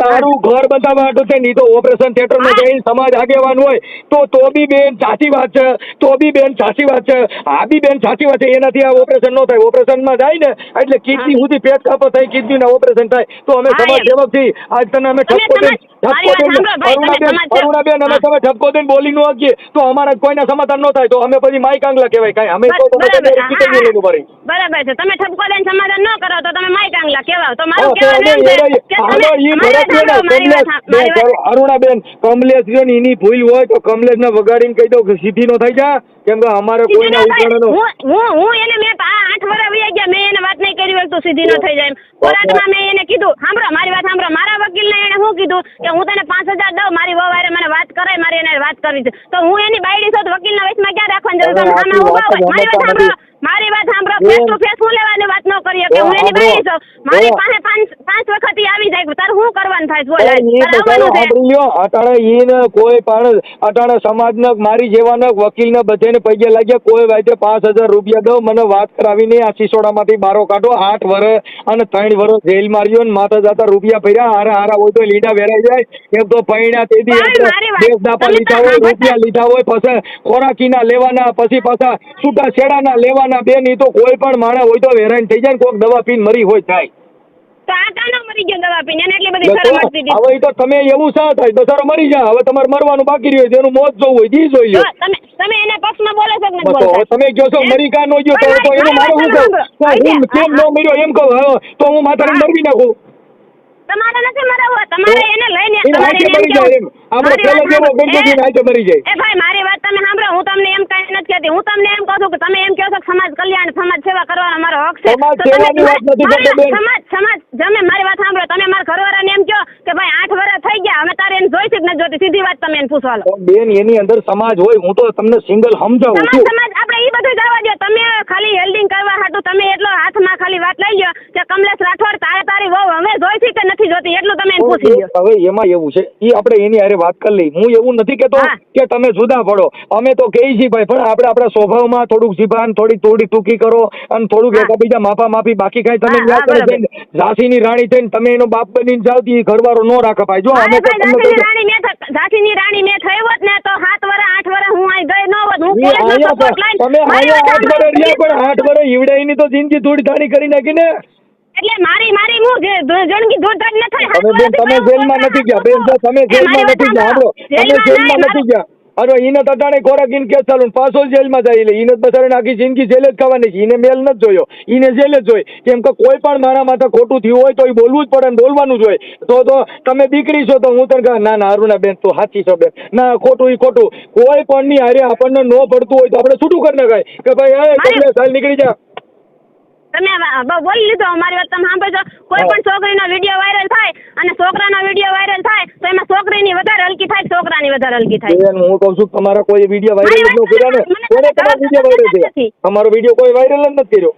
Speaker 1: તારું ઘર બતાવવા હાટું છે ને, તો ઓપરેશન થિયેટર માં જઈને સમાજ આગેવાન હોય તો બી બેન સાચી વાત છે, તો બી બેન સાચી વાત છે, આ બી બેન સાચી વાત છે. એનાથી આ ઓપરેશન ન થાય, ઓપરેશન માં જાય ને એટલે કિડની સુધી પેટ કાપો થાય, કિડની ના ઓપરેશન થાય તો અમે સમાજ સેવક છીએ, આજ તને અમે
Speaker 2: તમે
Speaker 1: ઠપકો દઈને
Speaker 2: મારી વાત સાંભળો ભાઈ, તમે સમાજ
Speaker 1: અરુણાબેન અમે તમે ઠપકો દઈને બોલી ન શકીએ તો અમારા કોઈના સમાધાન ન થાય તો અમે પછી માઈક આંગલા કહેવાય કાંઈ અમે તો
Speaker 2: બરાબર,
Speaker 1: ચીકણી લેવું પડે.
Speaker 2: બરાબર છે. તમે ઠપકો દઈને સમાધાન ન કરો તો તમે માઈક આંગલા કહેવાઓ. તો
Speaker 1: હા,
Speaker 2: મારું
Speaker 1: તો
Speaker 2: કહેવાનું એમ છે કે તમે મારી વાત સાંભળો.
Speaker 1: અરુણાબેન કમલેશ છે ને એની ભૂલ હોય તો કમલેશ ને વગાડીને કહી દો કે સીધી નો થઈ જા કેમ કે અમારે કોઈના ઉજાણનો
Speaker 2: હું એને મેં 8 વર્ષ વયા ગયા મેં એને વાત નહીં કરી હોય તો સીધી ન થઈ જાય એમ. કોર્ટમાં મેં એને કીધું સાંભળો મારી વાત સાંભળો મારા વકીલને એને શું કીધું કે હું તને 5000 દઉં મારી વહુ હારે મને વાત કરાય મારે એને વાત કરવી છે તો હું એની બાયડી છું તો વકીલના વચમાં ક્યાં રાખવાની જરૂર છે? સામે ઊભા હોય. મારી વાત સાંભળો ફેસ ટુ ફેસ હું લેવાની વાત ન કરીએ કે હું એની બાયડી છું મારી પાસે 5 વખત ઈ આવી જાય તાર શું કરવાનું થાય બોલ
Speaker 1: સાંભળી લ્યો અટાણે ઈને કોઈ પણ અટાણે સમાજને મારી જેવાને વકીલને બધાને પૈગે લાગ્યા કોઈ વાતે 5000 રૂપિયા દો મને વાત કરાવીને આ સિસોડામાંથી બારો કાઢો 8 વર્ષ અને 3 વર્ષ જેલ માર્યો ને માથા જાતા રૂપિયા ભર્યા હારા હોય તો લીડા વેરાઈ જાય એમ તો પૈણા તેદી દેશ દાપા લીધા હોય રૂપિયા લીધા હોય પછી ખોરાકીના લેવાના પછી પાછા છૂટા છેડાના લેવાના બેન ઈ તો કોઈ પણ માણસ હોય તો વેરાઈ થઈ જાય ને કોઈક દવા પીને મરી હોય થાય
Speaker 2: તો આ કાનો મરી ગયો દવા પીને એને એટલી બધી શરમ આવતી હતી.
Speaker 1: હવે તો તમે એવું શા થાય બચારો મરી જાય હવે તમારે મરવાનું બાકી રહ્યું જેનું મોત જોવું હોય જી જોઈ લો
Speaker 2: તમે એના પક્ષમાં બોલો છો કે નથી બોલતા?
Speaker 1: તમે કહો છો મરી કા નો ગયો તો એનું મારું શું કહું હું કેમ ન મર્યો એમ કહું તો હું માથાને મરવી નાખું
Speaker 2: તમારે નથી મરાવો તમારે એને લઈને તમારે
Speaker 1: એને મરી જાય એમ આપણે પેલો જેવો ગંદકી નાખે મરી જાય.
Speaker 2: એ ભાઈ મારી વાત તમે સાંભળો હું તમને એમ કઈ નથી કહેતી હું તમને એમ કહું છું કે તમે એમ કહો છો કે સમાજ કલ્યાણ સમાજ સેવા કરવાનો મારો હક છે
Speaker 1: સમાજ સેવાની વાત નથી કરતો બેન.
Speaker 2: સમાજ તમે મારી વાત સાંભળો તમે મારા ઘરવાળાને એમ કહો કે ભાઈ 8 વર્ષ થઈ ગયા હવે તારે એને જોઈ છે કે નથી જોતી સીધી વાત તમે એને પૂછવા લો
Speaker 1: બેન એની અંદર સમાજ હોય હું તો તમને સિંગલ સમજાવું છું
Speaker 2: સમાજ આપણે ઈ બધું જવા દો તમે ખાલી હેલ્ડિંગ કરવા હાટુ તમે એટલો હાથમાં ખાલી વાત લઈ લ્યો કે કમલેશ રાઠોડ તારી વહુ હવે જોઈ છે કે નથી જોતી એટલું તમે એને પૂછી લ્યો.
Speaker 1: હવે એમાં એવું છે ઈ આપણે એની હારે વાત કરી લઈ હું એવું નથી કેતો કે તમે જુદા પડો અમે તો કહી છીએ ભાઈ પણ આપણે આપણા સ્વભાવમાં થોડુંક જીભાન થોડી ટૂંકી કરો અને થોડુંક એકબીજા માફી બાકી કાંઈ તમે યાદ કરી ઝાંસીની રાણી થઈને તમે એનો બાપ બનીને જાવ તો ઘરવાળો ન રાખે ભાઈ જો અમે
Speaker 2: ઝાંસીની રાણી મેં થઈ હોત ને તો 7 વર્ષ 8 વર્ષ હું અહીં ગઈ ન હોત હું પોલીસનો સપોર્ટ લઈને
Speaker 1: તમે 8 વર્ષ રહ્યા પણ 8 વર્ષ ઈવડાઈની તો જિંદગી થોડી ધાણી કરી નાખી ને
Speaker 2: એટલે મારી હું જણકી જોડધાડ ન થાય
Speaker 1: તમે જેલમાં નથી ગયા બેન જો તમે જેલમાં નથી ગયા સાંભળો તમે જેલમાં નથી ગયા અરે ઈને તટાણે ખોરાક ઈને કેસ ચાલુ પાછો જેલમાં જાય એટલે ઈને બચારાને આખી જિંદગી જેલ જ ખાવાની છે ઈને મેલ નથી જોયો ઈને જેલ જ જોઈ કેમ કે કોઈ પણ મારા માથે ખોટું થયું હોય તો એ બોલવું જ પડે ને બોલવાનું જ હોય તો તમે દીકરી છો તો હું તને કહું ના અરુણાબેન તું સાચી છો બેન ના ખોટું કોઈ પણ ની હારે આપણને ન પડતું હોય તો આપણે છૂટું કરી નખાય કે ભાઈ કમલે સાલ નીકળી જા
Speaker 2: તમે બોલી લીધો મારી વાત તમે સાંભળજો કોઈ પણ છોકરીનો વિડીયો વાયરલ થાય અને છોકરાનો વિડીયો વાયરલ થાય તો એમાં છોકરીની વધારે હલકી થાય છોકરાની વધારે હલકી થાય
Speaker 1: હું કહું છું તમારા કોઈ વિડીયો વાયરલ ન કર્યો ને કોને તમારો વિડીયો વાયરલ કર્યો તમારો વિડીયો કોઈ વાયરલ જ નથી કર્યો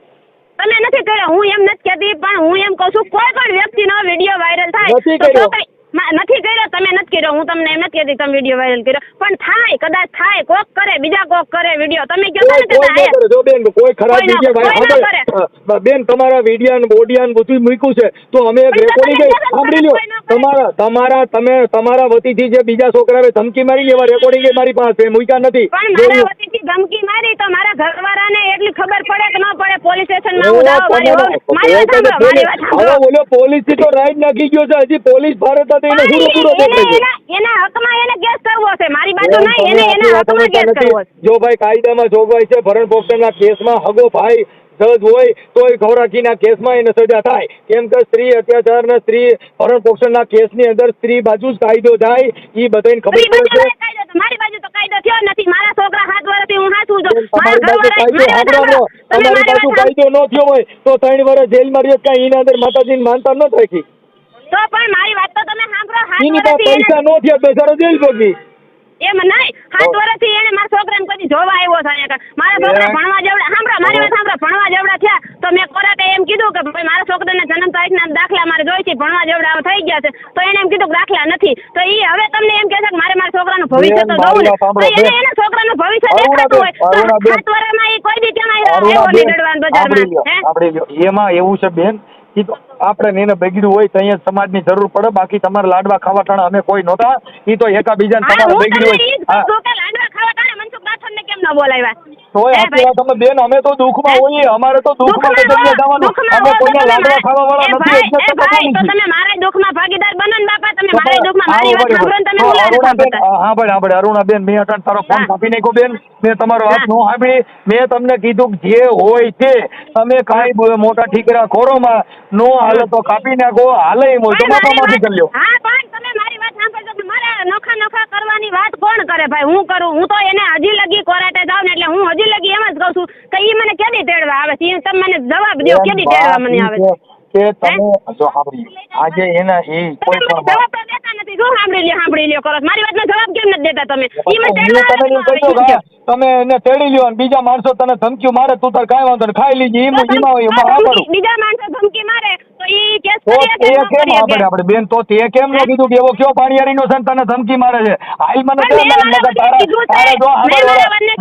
Speaker 2: તમે નથી કર્યો હું એમ નથી કહેતી પણ હું એમ કહું છું કોઈ પણ વ્યક્તિનો વિડીયો વાયરલ થાય નથી કર્યો તમે નથી કર્યો હું તમને એમ નથી કહેતી તમે વિડીયો વાયરલ કર્યો પણ થાય કદાચ થાય કોક કરે બીજા કોક કરે વિડીયો તમે કહો
Speaker 1: જો બેન કોઈ ખરાબ વિડીયો બેન તમારા વિડીયો બોડિયા બધું મૂક્યું છે તો અમે રેકોર્ડિંગ સાંભળી લ્યો તમારા વતીથી જે બીજા છોકરાએ ધમકી મારી એવા રેકોર્ડિંગ મારી પાસે મૂક્યા નથી
Speaker 2: પણ મારા વતીથી ધમકી મારી તો મારા ઘરવાળાને એટલી ખબર પડે કે ન પડે પોલીસ સ્ટેશનમાં હું દાવ મારી વાત
Speaker 1: બોલો પોલીસ થી તો રાઈડ નાખી ગયો છે હજી પોલીસ ભારત
Speaker 2: એના હકમાં એને કેસ કરવો છે મારી બાજુ નહીં એના હકમાં કેસ કરવો છે.
Speaker 1: જો ભાઈ કાયદામાં જોગવાઈ છે ભરણ પોષણના કેસમાં હગો ભાઈ જજ હોય તો એ ખોરાકીના કેસમાં એને સજા થાય કેમ કે સ્ત્રી અત્યાચારના સ્ત્રી ભરણ પોષણના કેસની અંદર સ્ત્રી બાજુ જ કાયદો જાય એ બધાને ખબર પડે છે
Speaker 2: મારી બાજુ તો કાયદો થયો નથી મારા છોકરા 7 વર્ષથી હું હાચું છું
Speaker 1: તમારી બાજુ કાયદો ન થયો હોય તો 3 વર્ષ જેલમાં રહ્યો કાંઈ એના અંદર માતાજીને માનતા ન રાખી
Speaker 2: તો પણ મારી વાત તો તમે સાંભળો
Speaker 1: એની પાસે પૈસા નો થયા બેચારો જેલ ભોગી
Speaker 2: એમ નહીં 7 વર્ષથી એને મારા છોકરાને કદી જોવા આવ્યો છે અહીંયા મારા છોકરા ભણવા જેવડા સાંભળો મારી વાત સાંભળો ભણવા જેવડા થયા તો મેં કોર્ટે એમ કીધું કે ભાઈ મારા છોકરાને જન્મ તારીખના દાખલા મારે જોઈ છે ભણવા જેવડા થઈ ગયા છે તો એને એમ કીધું દાખલા નથી તો એ હવે તમને એમ કહે છે કે મારા છોકરાનું ભવિષ્ય તો જોવું ને એને એના છોકરાનું ભવિષ્ય દેખાતું હોય તો 7 વર્ષમાં એ કોઈ દી કેમ એવો નીકળવાનું બજારમાં
Speaker 1: એમાં એવું છે બેન આપણે એને બગડ્યું હોય તો અહીંયા સમાજની જરૂર પડે બાકી તમારે લાડવા ખાવા ટાણે અમે કોઈ નહોતા એ તો એકાબીજાને તમારે બગડ્યું હોય
Speaker 2: લાડવા ખાવા ટાણે મનસુખ રાઠોડને કેમ ન બોલાવ્યા
Speaker 1: તોય
Speaker 2: હે
Speaker 1: આટલી વાત અમે બેન અમે તો દુઃખમાં હોઈએ અમારે તો દુઃખમાં બદલીએ જવાનું અમે કોઈને લાડવા ખાવા વાળા નથી એટલે
Speaker 2: ભાઈ તો તમે મારા દુઃખમાં ભાગીદાર બનો ને બાપા તમે મારા દુઃખમાં મારી વાત સાંભળો ને તમે હું યાદ સાંભળતા
Speaker 1: હા ભાઈ અરુણાબેન મેં અટાણ તારો ફોન કાપી નાખ્યો બેન મેં તમારો વાત નો સાંભળી મેં તમને કીધું કે જે હોય તે તમે કાંઈ મોટા ઠીકરા ખોરોમાં નો હાલે તો કાપી નાખો હાલે એમ હોય તો બાપામાંથી કરી લ્યો.
Speaker 2: હા પણ તમે મારી વાત સાંભળજો કે મારે નોખા કરવાની વાત કોણ કરે ભાઈ હું કરું હું તો એને હજી લગી કોરાટે જાવ ને એટલે હું હજી લગી એમ જ કહું છું કે ઈ મને કેદી તેડવા આવે છે તમે મને જવાબ દો કેદી તેડવા મને આવે છે
Speaker 1: કે તમે જો સાંભળી આજે એના એ કોઈ પણ
Speaker 2: જવાબ તો દેતા નથી શું સાંભળી લ્યો કરો મારી વાતનો જવાબ કેમ નથી દેતા તમે ઈ મને
Speaker 1: તમે એને તેડી લ્યો અને બીજા માણસો તને ધમકી મારે તું તાર કાંઈ વાંધો નહીં ખાઈ લીધી
Speaker 2: બીજા માણસો ધમકી મારે તો ઈ કેસ
Speaker 1: તો તે કેમ આપણે બેન તો તે કેમ ન કીધું કે એવો કયો પાણીયારીનો છે તને ધમકી મારે છે હાલ મને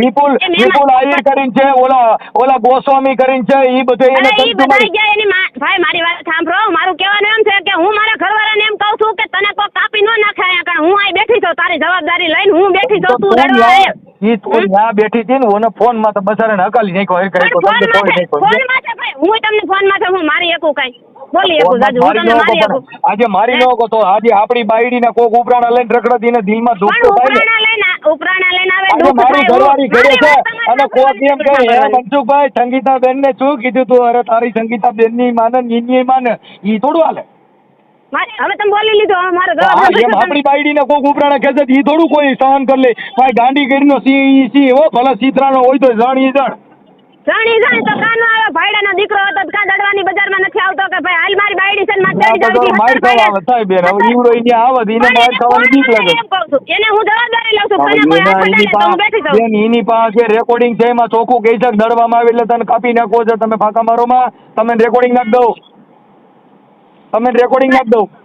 Speaker 1: વિપુલ આહિર કરીને છે ઓલા ગોસ્વામી કરીને છે ઈ બધે એને
Speaker 2: ભાઈ મારી વાત સાંભળો મારું કહેવાનું એમ છે કે હું મારા ઘરવાળાને એમ કહું છું કે તને કોઈ કાપી ન નાખાય કારણ હું અહીં બેઠી છું તારી જવાબદારી લઈને હું બેઠી છું તું રડવા આય
Speaker 1: ઈ તો ત્યાં બેઠી હતી ને ઓને ફોન માં તો બચારાને હકાલી નાખ્યો હર કરી
Speaker 2: ફોન માં છે ભાઈ હું તમને ફોન માં છે હું મારી એકું કઈ બોલી એકું જાજુ હું તમને મારી એકું
Speaker 1: આજે મારી નો તો આજે આપણી બાયડી ના કોક ઉપરાણા લઈને રખડતી ને દિલમાં દુઃખ તો થાય
Speaker 2: ઉપરાણા લઈને આવે
Speaker 1: આજે મારી ઘરવાળી ઘરે છે અને કોક એમ કહે હે મનસુખભાઈ સંગીતા બેન ને શું કીધું તું અરે તારી સંગીતા બેન ની માને ની માને ઈ થોડું હાલે
Speaker 2: હવે તમે બોલી લીધો મારો
Speaker 1: એમ આપણી બાયડી ને કોક ઉપરાણા ખેંચે ઈ થોડું કોઈ સહન કરી લે ભાઈ ગાંડી કરીને સી એવો ભલે સીતરાનો હોય તો જાણી
Speaker 2: જાણ તો કાનો આવ્યો ભાઈડાનો દીકરો હતો કા દડવાની બજારમાં નથી આવતો કે ભાઈ હાલ મારી બાયડી છે માર
Speaker 1: માર થાય બેન હવે ઈવડો ઈને આવત ઈને માર ખાવાની બીક લાગે
Speaker 2: એને હું જવાબદારી લઉં છું કોને કોઈ હાથ પડાડે તો હું બેઠી છું
Speaker 1: બેન એની પાસે રેકોર્ડિંગ છે એમાં ચોખ્ખું કહી છે દડવામાં આવે એટલે તને કાપી નાખો છે તમે ફાંકા મારો માં તમે રેકોર્ડિંગ નાખ દઉં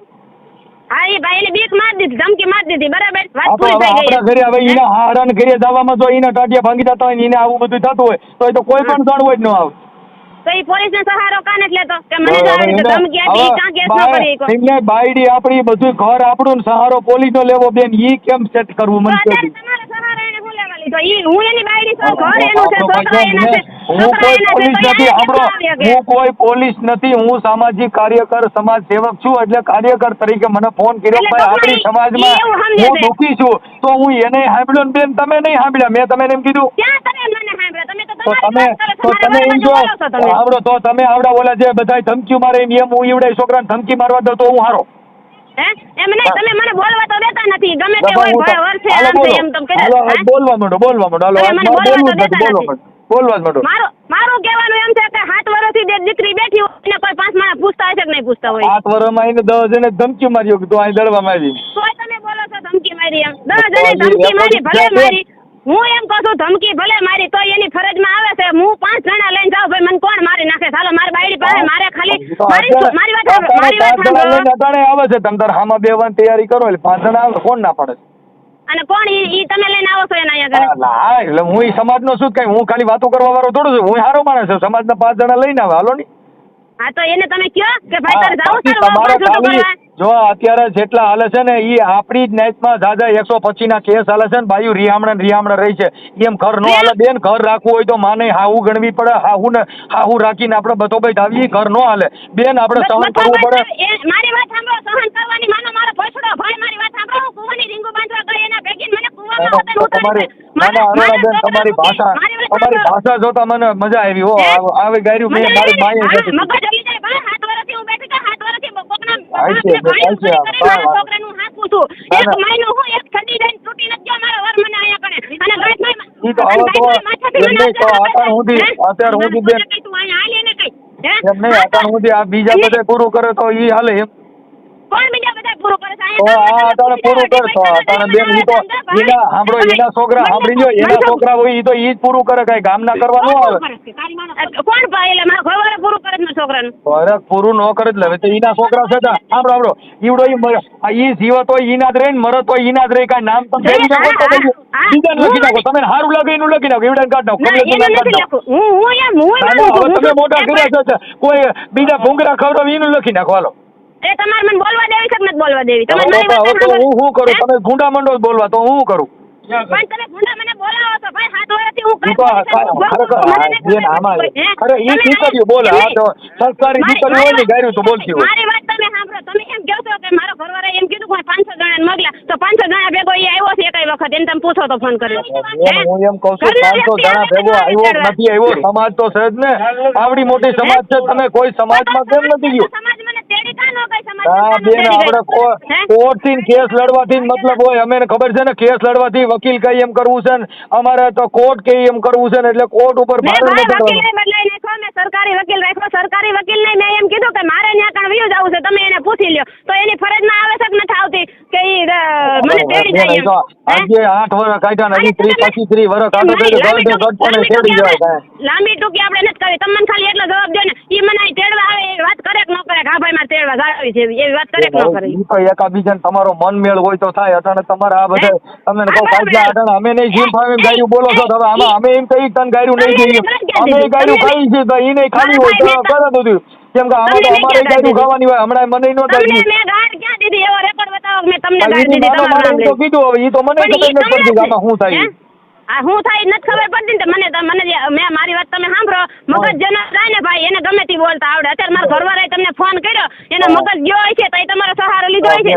Speaker 2: હા એ ભાઈ એને બીક માર દીધી ધમકી માર દીધી બરાબર વાત
Speaker 1: પૂરી થઈ ગઈ આપણા ઘરે હવે ઈના હારાન ઘરે જવામાં જો ઈના ટાટિયા ભાંગી જતા હોય ને ઈને આવું બધું થતું હોય તો એ તો કોઈ પણ જાણ હોય જ ન આવે
Speaker 2: તો ઈ પોલીસને સહારો કાને જ લેતો કે મને જો આવી રીતે ધમકી આપી કાં કેસ ન કરી કો
Speaker 1: એમને બાયડી આપણી બધું ઘર આપણું ને સહારો પોલીસનો લેવો બેન ઈ કેમ સેટ કરવું મને કહો
Speaker 2: તમારો સહારો એને હું લેવા લીધો ઈ હું એની બાયડી છું ઘર એનું છે છોકરા એના છે
Speaker 1: હું કોઈ પોલીસ નથી સાંભળો હું કોઈ પોલીસ નથી હું સામાજિક કાર્યકર સમાજ સેવક છું એટલે કાર્યકર તરીકે મને ફોન કર્યો ભાઈ આપણી સમાજમાં હું દુઃખી છું તો હું એને સાંભળ્યો ને બેન તમે નહીં સાંભળ્યા મેં તમે એમ કીધું તમે એમ જો આવડો તો તમે આવડા ઓલા જે બધા ધમકી મારે એમ હું ઈવડે છોકરાને ધમકી મારવા દઉં તો હું હારો
Speaker 2: એમ નહીં તમે મને બોલવા તો દેતા નથી ગમે તે હોય વર્ષે આમ છે એમ તમે કહો
Speaker 1: બોલવા માંડો હાલો બોલવા જ માંડો
Speaker 2: મારું કહેવાનું એમ છે કે 7 વર્ષથી દીકરી બેઠી હોય ને કોઈ 5 માણસ પૂછતા હશે કે નહીં પૂછતા હોય
Speaker 1: 7 વર્ષમાં એને 10 જણે ધમકી માર્યો કે તું અહીં દડવા મારી
Speaker 2: તોય તમે બોલો છો ધમકી મારી એમ 10 જણે ધમકી મારી ભલે મારી હું એમ કહું છું ધમકી ભલે મારી તો એની ફરજમાં આવે છે હું 5 જણા લઈને જાઉં ભાઈ મને કોણ મારી નાખે ચાલો મારી બાયડી પાસે મારે ખાલી મારી વાત
Speaker 1: અટાણે આવે છે તમે તાર હામાં બેવાની તૈયારી કરો એટલે 5 જણા આવે કોણ ના પડે
Speaker 2: અને કોણ ઈ તમે લઈને આવો છો એના અહીંયા
Speaker 1: હા એટલે હું ઈ સમાજનો છું કઈ હું ખાલી વાતો કરવા વાળો થોડો છું હું સારો માણસ છું સમાજના 5 જણા લઈને આવે હાલો ની
Speaker 2: હા તો એને તમે કયો કે ભાઈ તારે જાવું તારું
Speaker 1: જો અત્યારે જેટલા હાલે છે ને ઈ આપણી જ નાઈટમાં જાજા 125 ના કેસ હાલે છે ને બાયુ રિયામણા રહી છે એમ ઘર નો હાલે બેન ઘર રાખવું હોય તો માને હાહુ ગણવી પડે હાહુ રાખીને આપણે બધો ભાઈ આવીએ ઘર નો હાલે બેન આપણે સહન કરવું પડે
Speaker 2: મારી વાત સાંભળો સહન કરવાની માનો મારો ભોસડો ભાઈ મારી વાત સાંભળો હું કુવાની રીંગુ બાંધવા ગઈ એના ભેગી મને કુવામાં હતા ઉતારી
Speaker 1: બેન તમારી ભાષા જોતા મને મજા આવી હો આવી ગાયરું મેં મારી માએ નથી
Speaker 2: મગજ આવી જાય ભાઈ 7 વર્ષથી હું બેઠી કે 7 વર્ષથી કોકના છોકરાનું હાથ પૂછું એક મહિનો હું એક ઠંડી દઈને તૂટી નથી ગયો મારો વર મને આયા કણે અને
Speaker 1: અત્યાર સુધી બેન
Speaker 2: તું અહીંયા હાલે ને કઈ
Speaker 1: એમ નહીં અત્યાર સુધી આ બીજા બધા પૂરું કરે તો ઈ હાલે એમ
Speaker 2: કોણ બીજા બધા પૂરું કરે છે
Speaker 1: તો આ અટાણે પૂરું કરતો અટાણે બેન ઈ તો એના સાંભળો એના છોકરા સાંભળી લો એના છોકરા હોય ઈ તો ઈ જ પૂરું કરે કઈ ગામના કરવા ન આવે
Speaker 2: કોણ ભાઈ એટલે મારા ઘરવાળા પૂરું કરે છે છોકરાનું
Speaker 1: અરે પૂરું ન કરે એટલે તો એના છોકરા છે સાંભળો ઈવડો ઈ જીવત હોય ઈના જ રહે ને મરત હોય ઈના જ રહે કાંઈ નામ તમે બીજાને લખી નાખો તમે સારું લાગે એનું લખી નાખો એવડાને કાઢ નાખો તમે મોટા કર્યા છે કોઈ બીજા ભૂંગરા ખવડાવે એનું લખી નાખો હાલો
Speaker 2: એ તમારે મને બોલવા દેવી છે કે નથી બોલવા દેવી
Speaker 1: તમે હું કરું તમે ગુંડા મંડો બોલવા તો હું કરું
Speaker 2: પણ તમે ગુંડા મને બોલાવો છો ભાઈ 7 વર્ષથી હું
Speaker 1: ઈ તો ખરેખર બેન આમાં અરે ઈ દીકરીઓ બોલે આ તો સંસ્કારી દીકરીઓ હોય ને ગાયરું તો બોલતી હોય.
Speaker 2: મારી વાત તમે સાંભળો. તમે એમ કહો છો કે મારો ઘરવાળા એમ કીધું કે 500 જણાને મોકલ્યા, તો 500 જણા ભેગો એ આવ્યો છે એકઈ વખત? એને તમે પૂછો તો ફોન કરી.
Speaker 1: હું એમ કહું છું 500 જણા ભેગો આવ્યો નથી આવ્યો, સમાજ તો છે જ ને, આવડી મોટી સમાજ છે, તમે કોઈ સમાજમાં કેમ નથી ગયું?
Speaker 2: સમાજ મને તેડી કાં નો કઈ સમાજ?
Speaker 1: હા બેન આપણે કોર્ટ થી કેસ લડવાથી મતલબ હોય, અમે ખબર છે ને કેસ લડવાથી વકીલ કઈ એમ કરવું છે ને અમારે તો કોર્ટ કઈ એમ કરવું છે ને, એટલે કોર્ટ ઉપર ભારણ
Speaker 2: મેં સરકારી વકીલ રાખ્યો. સરકારી વકીલ ને મેં એમ કીધું કે મારે ત્યાં કાં વ્યૂ જવું છે, તમે એને પૂછી લ્યો. તો એની ફરજમાં આવે છે કે નથી આવતી કે મને તેડી જાય એમ?
Speaker 1: આજે 8 વર્ષ કાઢ્યા ને 30 વર્ષ કાઢો તો ગટપણે તેડી જાય.
Speaker 2: લાંબી ટૂંકી આપણે નથી કરી. તમને ખાલી એટલો જવાબ દે ને, ઈ મને તેડવા આવે એ વાત કરે કે ન કરે? હા ભાઈ મારે તેડવા ગાવી છે એવી વાત કરે કે ન કરે?
Speaker 1: ઈ તો એકાબીજાને તમારો મન મેળ હોય તો થાય. અટાણે તમારે આ બધા તમે કહો કાઢ્યા અટાણે અમે નહીં જીમ ફાવે ગાયું બોલો છો, હવે આમાં અમે એમ કહી તને ગાયું નહીં જોઈએ, અમે ગાયું ખાઈ છે તો ઈ નહીં ખાવી હોય તો કરે બધું. કેમ કે આમાં તો અમારે ગાયું ખાવાની હોય. હમણાં મને નો ગાયું
Speaker 2: મેં ગાડ ક્યાં દીધી? એવો રેકોર્ડ બતાવો મેં તમને ગાડ દીધી. તમારું
Speaker 1: તો કીધું હવે ઈ તો મને ખબર નથી પડતી આમાં શું થાય.
Speaker 2: આ હું થાય નથી ખબર પડતી ને મને મેં મારી વાત તમે સાંભળો. મગજ જેનો થાય ને ભાઈ એને ગમે તે બોલતા આવડે. અત્યારે મારા ઘરવાળાએ તમને ફોન કર્યો, એનો મગજ ગયો હોય છે તો એ તમારો સહારો લીધો હોય છે.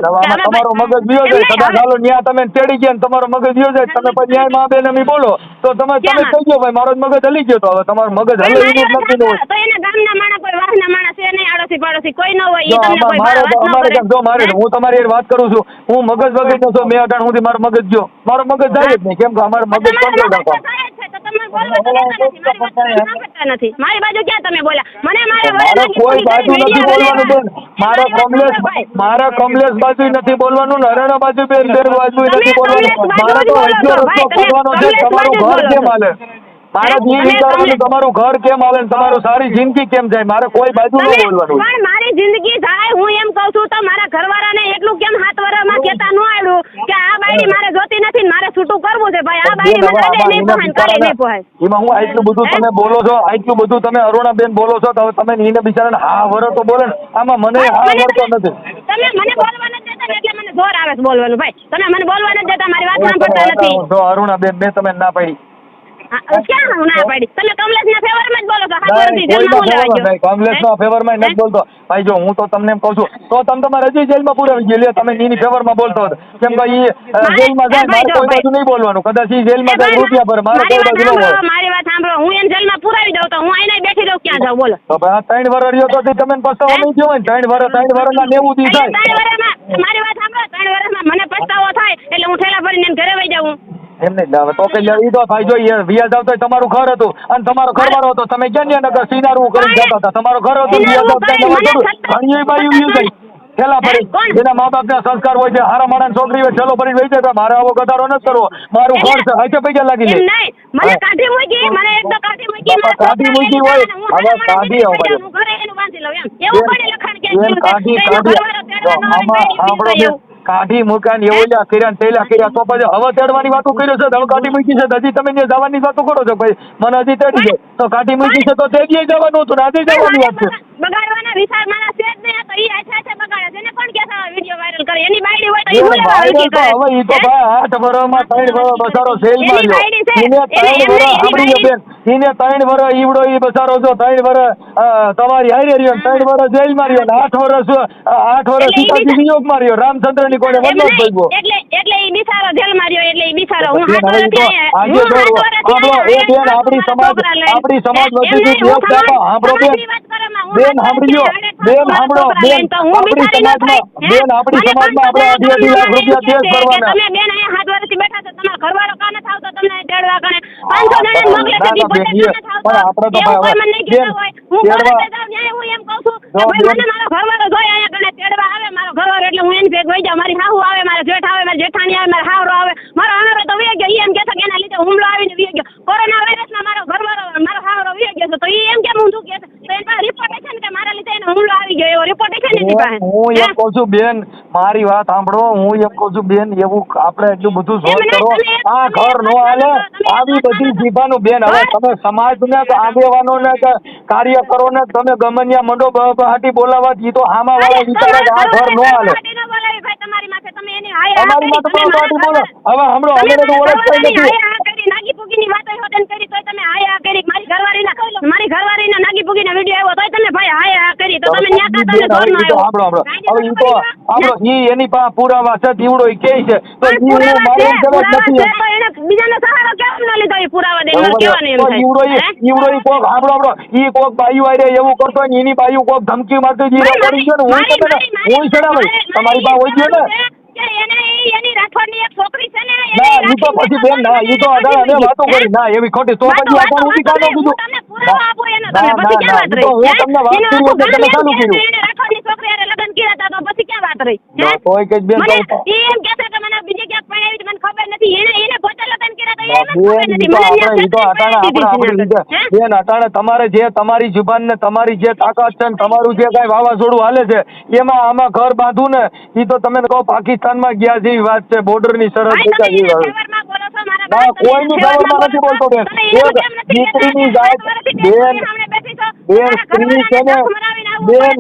Speaker 1: તમારો મગજ ગયો જાય સદા ચાલો ન્યા તમે તેડી ગયા ને તમારો મગજ ગયો જાય, તમે પછી ન્યાયમાં બેન અમે બોલો તો તમે કહી ગયો ભાઈ મારો મગજ હલી ગયો, તો હવે તમારું મગજ હલે એવું નથી હોય
Speaker 2: તો એને ગામના માણસ કોઈ વાહના માણસ છે નહીં, આડોશી પાડોશી કોઈ ન હોય. ઈ તમને કોઈ વાત ન કરે.
Speaker 1: જો મારે હું તમારી યાર વાત કરું છું, હું મગજ વગર નો છું, મેં અટાણ સુધી મારો મગજ ગયો, મારો મગજ જાય જ નહીં. કેમ કે અમારો મગજ કંટ્રોલ રાખો.
Speaker 2: મારી બાજુ ક્યાં તમે બોલ્યા? મને
Speaker 1: કોઈ બાજુ નથી બોલવાનું બેન. મારા કમલેશ બાજુ નથી બોલવાનું ને હરેણા બાજુ બેન બાજુ નથી બોલવાનું. મારે તો એટલો રસ્તો કરવાનો છે. તમારું ઘર કેમ હાલે મારે જી વિચારવાનું, તમારું ઘર કેમ હાલે, તમારું સારી જિંદગી કેમ જાય, મારે કોઈ બાજુ ન બોલવાનું.
Speaker 2: પણ મારી જિંદગી જાય હું એમ કહું છું તો મારા ઘરવાળાને એટલું કેમ 7 વર્ષમાં કહેતા ન આવ્યું કે આ બાયડી મારે જોતી નથી ને મારે છૂટું કરવું છે? ભાઈ આ બાયડી મને નહીં પોહાય, કરે નહીં પોહાય.
Speaker 1: એમાં હું આટલું બધું તમે બોલો છો, આટલું બધું તમે અરુણાબેન બોલો છો, તો તમે એને બિચારાને હા વરો તો બોલે ને, આમાં મને હા વરતો નથી.
Speaker 2: તમે મને બોલવા નથી દેતા એટલે મને જોર આવે છે બોલવાનું. ભાઈ તમે મને બોલવા નથી દેતા, મારી વાત સાંભળતા નથી.
Speaker 1: તો અરુણાબેન મેં તમે ના પાડી
Speaker 2: ક્યાં ના પાડી? તમે કમલેશના ફેવરમાં જ બોલો છો.
Speaker 1: કમલેશના ફેવરમાં નથી બોલતો ભાઈ. જો હું તો તમને એમ કહું છું તો તમે તમારે હજી જેલમાં પુરાવી ગયો, તમે એની ફેવરમાં બોલતો હતો. કેમ કે ઈ જેલમાં જાય મારે કોઈ બાજુ નહીં બોલવાનું. કદાચ ઈ જેલમાં જાય રૂપિયા ભરે, મારે કોઈ બાજુ ન હોય.
Speaker 2: મારી વાત સાંભળો, હું એને જેલમાં પુરાવી દઉં તો હું આઈને બેઠી રહું, ક્યાં જાઉં બોલો?
Speaker 1: તો ભાઈ 3 વર્ષ રહ્યો તો તમે પસ્તાવો નહીં થયો હોય ને? 3 વર્ષના 90 દી થાય.
Speaker 2: મારી વાત સાંભળો, 3 વર્ષમાં મને પસ્તાવો થાય એટલે હું ઠેલા ભરીને ઘરે વહી જાઉં.
Speaker 1: એમ નહીં તો કે ઈ તો ભાઈ જો વ્યાજ આવતો તમારું ઘર હતું અને તમારો ઘરવાળો હતો, તમે ક્યાં નગર સિનારું કરી જતા હતા, તમારો ઘર હતું વ્યાજ આવતા ઘણી બાયું વ્યુ જાય ઠેલા ભરી. એના મા બાપના સંસ્કાર હોય છે, હારા માણસ છોકરી હોય ઠેલો ભરી વહી જાય, મારે આવો ગધારો નથી કરવો, મારું ઘર છે હાથે પૈસા લાગી જાય.
Speaker 2: મને કાઢી મૂકી, મને એક તો કાઢી મૂકી હોય હવે કાઢી
Speaker 1: કાઢી કાઢી મૂક્યા ને એવું કર્યા તેલા કર્યા તો પછી હવે તેડવાની વાતો કર્યો છે, હવે કાઢી મૂકી છે હજી તમે જવાની વાતો કરો છો ભાઈ. મને હજી તેડી જાય તો કાઢી મૂકી છે તો તેડીએ જવાનું હતું ને આજે જવાની વાત છે.
Speaker 2: બગાડવાના વિચાર મારા છે જ નહીં, તો ઈ આછા બગાડે છે ને કોણ કે વિડિયો વાયરલ કરે? એની બાયડી હોય તો ઈ બોલે વાયરલ કરે.
Speaker 1: હવે ઈ તો ભાઈ 8 વર્ષમાં 3 વર્ષ બસારો સેલ માર્યો. એને 3 વર્ષ સાંભળીએ બેન, એને 3 વર્ષ ઈવડો ઈ બસારો જો 3 વર્ષ તમારી હારે રહ્યો, 3 વર્ષ જેલ માર્યો ને 8 વર્ષ સીતાજી વિયોગ માર્યો, રામચંદ્ર ની કોને વનવાસ ભોગવ્યો.
Speaker 2: એટલે ઈ બિચારો જેલ માર્યો, એટલે ઈ બિચારો હું
Speaker 1: આજે આપણી સમાજ વધી સાંભળો બેન સાંભળજો બેન સાંભળો બેન આપણી સમાજમાં આપણે 2.5 લાખ રૂપિયા દેશ ભરવાના.
Speaker 2: તમે બેન અહીંયા 7 વર્ષથી બેઠા છો, તમારો ઘરવાળો કાને થાવ તો તમને તેડવા કાને 500 જણાને મોકલે છે, પણ આપણે તો ભાઈ મને નહીં કહેતા હોય. હું એમ કહું છું કે ભાઈ મને મારો ઘરવાળો જોઈ અહીંયા કાને તેડવા આવે, મારો ઘરવાળો એટલે હું એની ભેગ વઈ જાઉં, મારી હાહુ આવે, મારા જેઠ આવે, મારી જેઠાણી આવે, મારો હાવરો આવે, મારો હાવરો તો વહી ગયો. ઈ એમ કહેતો કે એના લીધે હુમલો આવીને વહી ગયો, કોરોના વાયરસમાં મારો ઘરવાળો મારો હાવરો વહી ગયો છે, તો ઈ એમ કેમ ઊંધું કહે છે? તો એના રિપોર્ટ છે ને કે મારા લીધે એને હુમલો આવી ગયો, એવો રિપોર્ટ છે ને એની પાસે.
Speaker 1: હું એમ કહું છું બેન મારી વાત સાંભળો, હું એમ કહું છું બેન એવું આપણે એટલું બધું સોચ કરો, આ ઘર નો હાલે આવી બધી જીભાનું બેન. હવે તમે સમાજને આગેવાનોને કાર્યકરોને તમે ગમનિયા મંડો બહાટી બોલાવવા ઈ તો આમાં વાળા વિચારે આ ઘર નો હાલે.
Speaker 2: તમારી માથે તમે એની
Speaker 1: અમારી માથે બહાટી બોલો. હવે હમણાં અમે તો ઓળખતા નથી.
Speaker 2: નાગી પૂગીની વાતો હોતન કરી તો ડોગીના વિડીયો આવ્યો તોય તમે ભાઈ હા કરી તો તમે ન્યા કા તમે ધોરનો આવ્યો
Speaker 1: હવે ઈ તો આપણો ઈ એની પાસે પુરાવા છે દીવડો ઈ કહે છે તો ઈ હું મારે જરૂર નથી
Speaker 2: તો એને બીજાનો સહારો કેમ ન લીધો ઈ પુરાવા દઈને કેવાનું એમ થાય
Speaker 1: દીવડો ઈ કોક આપણો ઈ કોક બાયું આરે એવું કરતો હોય ને એની બાયું કોક ધમકી મારતો ઈ રેકોર્ડિંગ છે ને હું છડા તમારી પાસે હોય ગયો ને
Speaker 2: કે એને એની રાઠોડની એક છોકરી છે ને
Speaker 1: ના ઈ તો પછી બેન ના ઈ તો અઢાર અને વાતો કરી ના એવી ખોટી તો પછી આ ઉભી કાઢો કીધું
Speaker 2: તમને પુરાવા આપો એનો તમે પછી ક્યાં વાત રહી
Speaker 1: હું તમને વાત કરી એટલે તમે ચાલુ કર્યું
Speaker 2: એને રાઠોડની છોકરી હારે લગ્ન કર્યા હતા તો પછી ક્યાં વાત રહી
Speaker 1: તોય કે બેન
Speaker 2: મને ઈ એમ કહેશે કે મને બીજે ક્યાંક પરણાવી મને ખબર નથી એને પોતે લગ્ન કર્યા તો એને ખબર નથી મને
Speaker 1: ઈ તો અટાણે બેન અટાણે તમારે જે તમારી જુબાન ને તમારી જે તાકાત છે ને તમારું જે કઈ વાવાઝોડું હાલે છે એમાં આમાં ઘર બાંધું ને ઈ તો તમે કહો પાકિસ્તાનમાં ગયા જેવી વાત છે બોર્ડર ની સરહદ દેખા જેવી વાત ના કોઈની ખબરમાં નથી બોલતો બેન દીકરીની જાત બેન સ્ત્રી છે ને બેન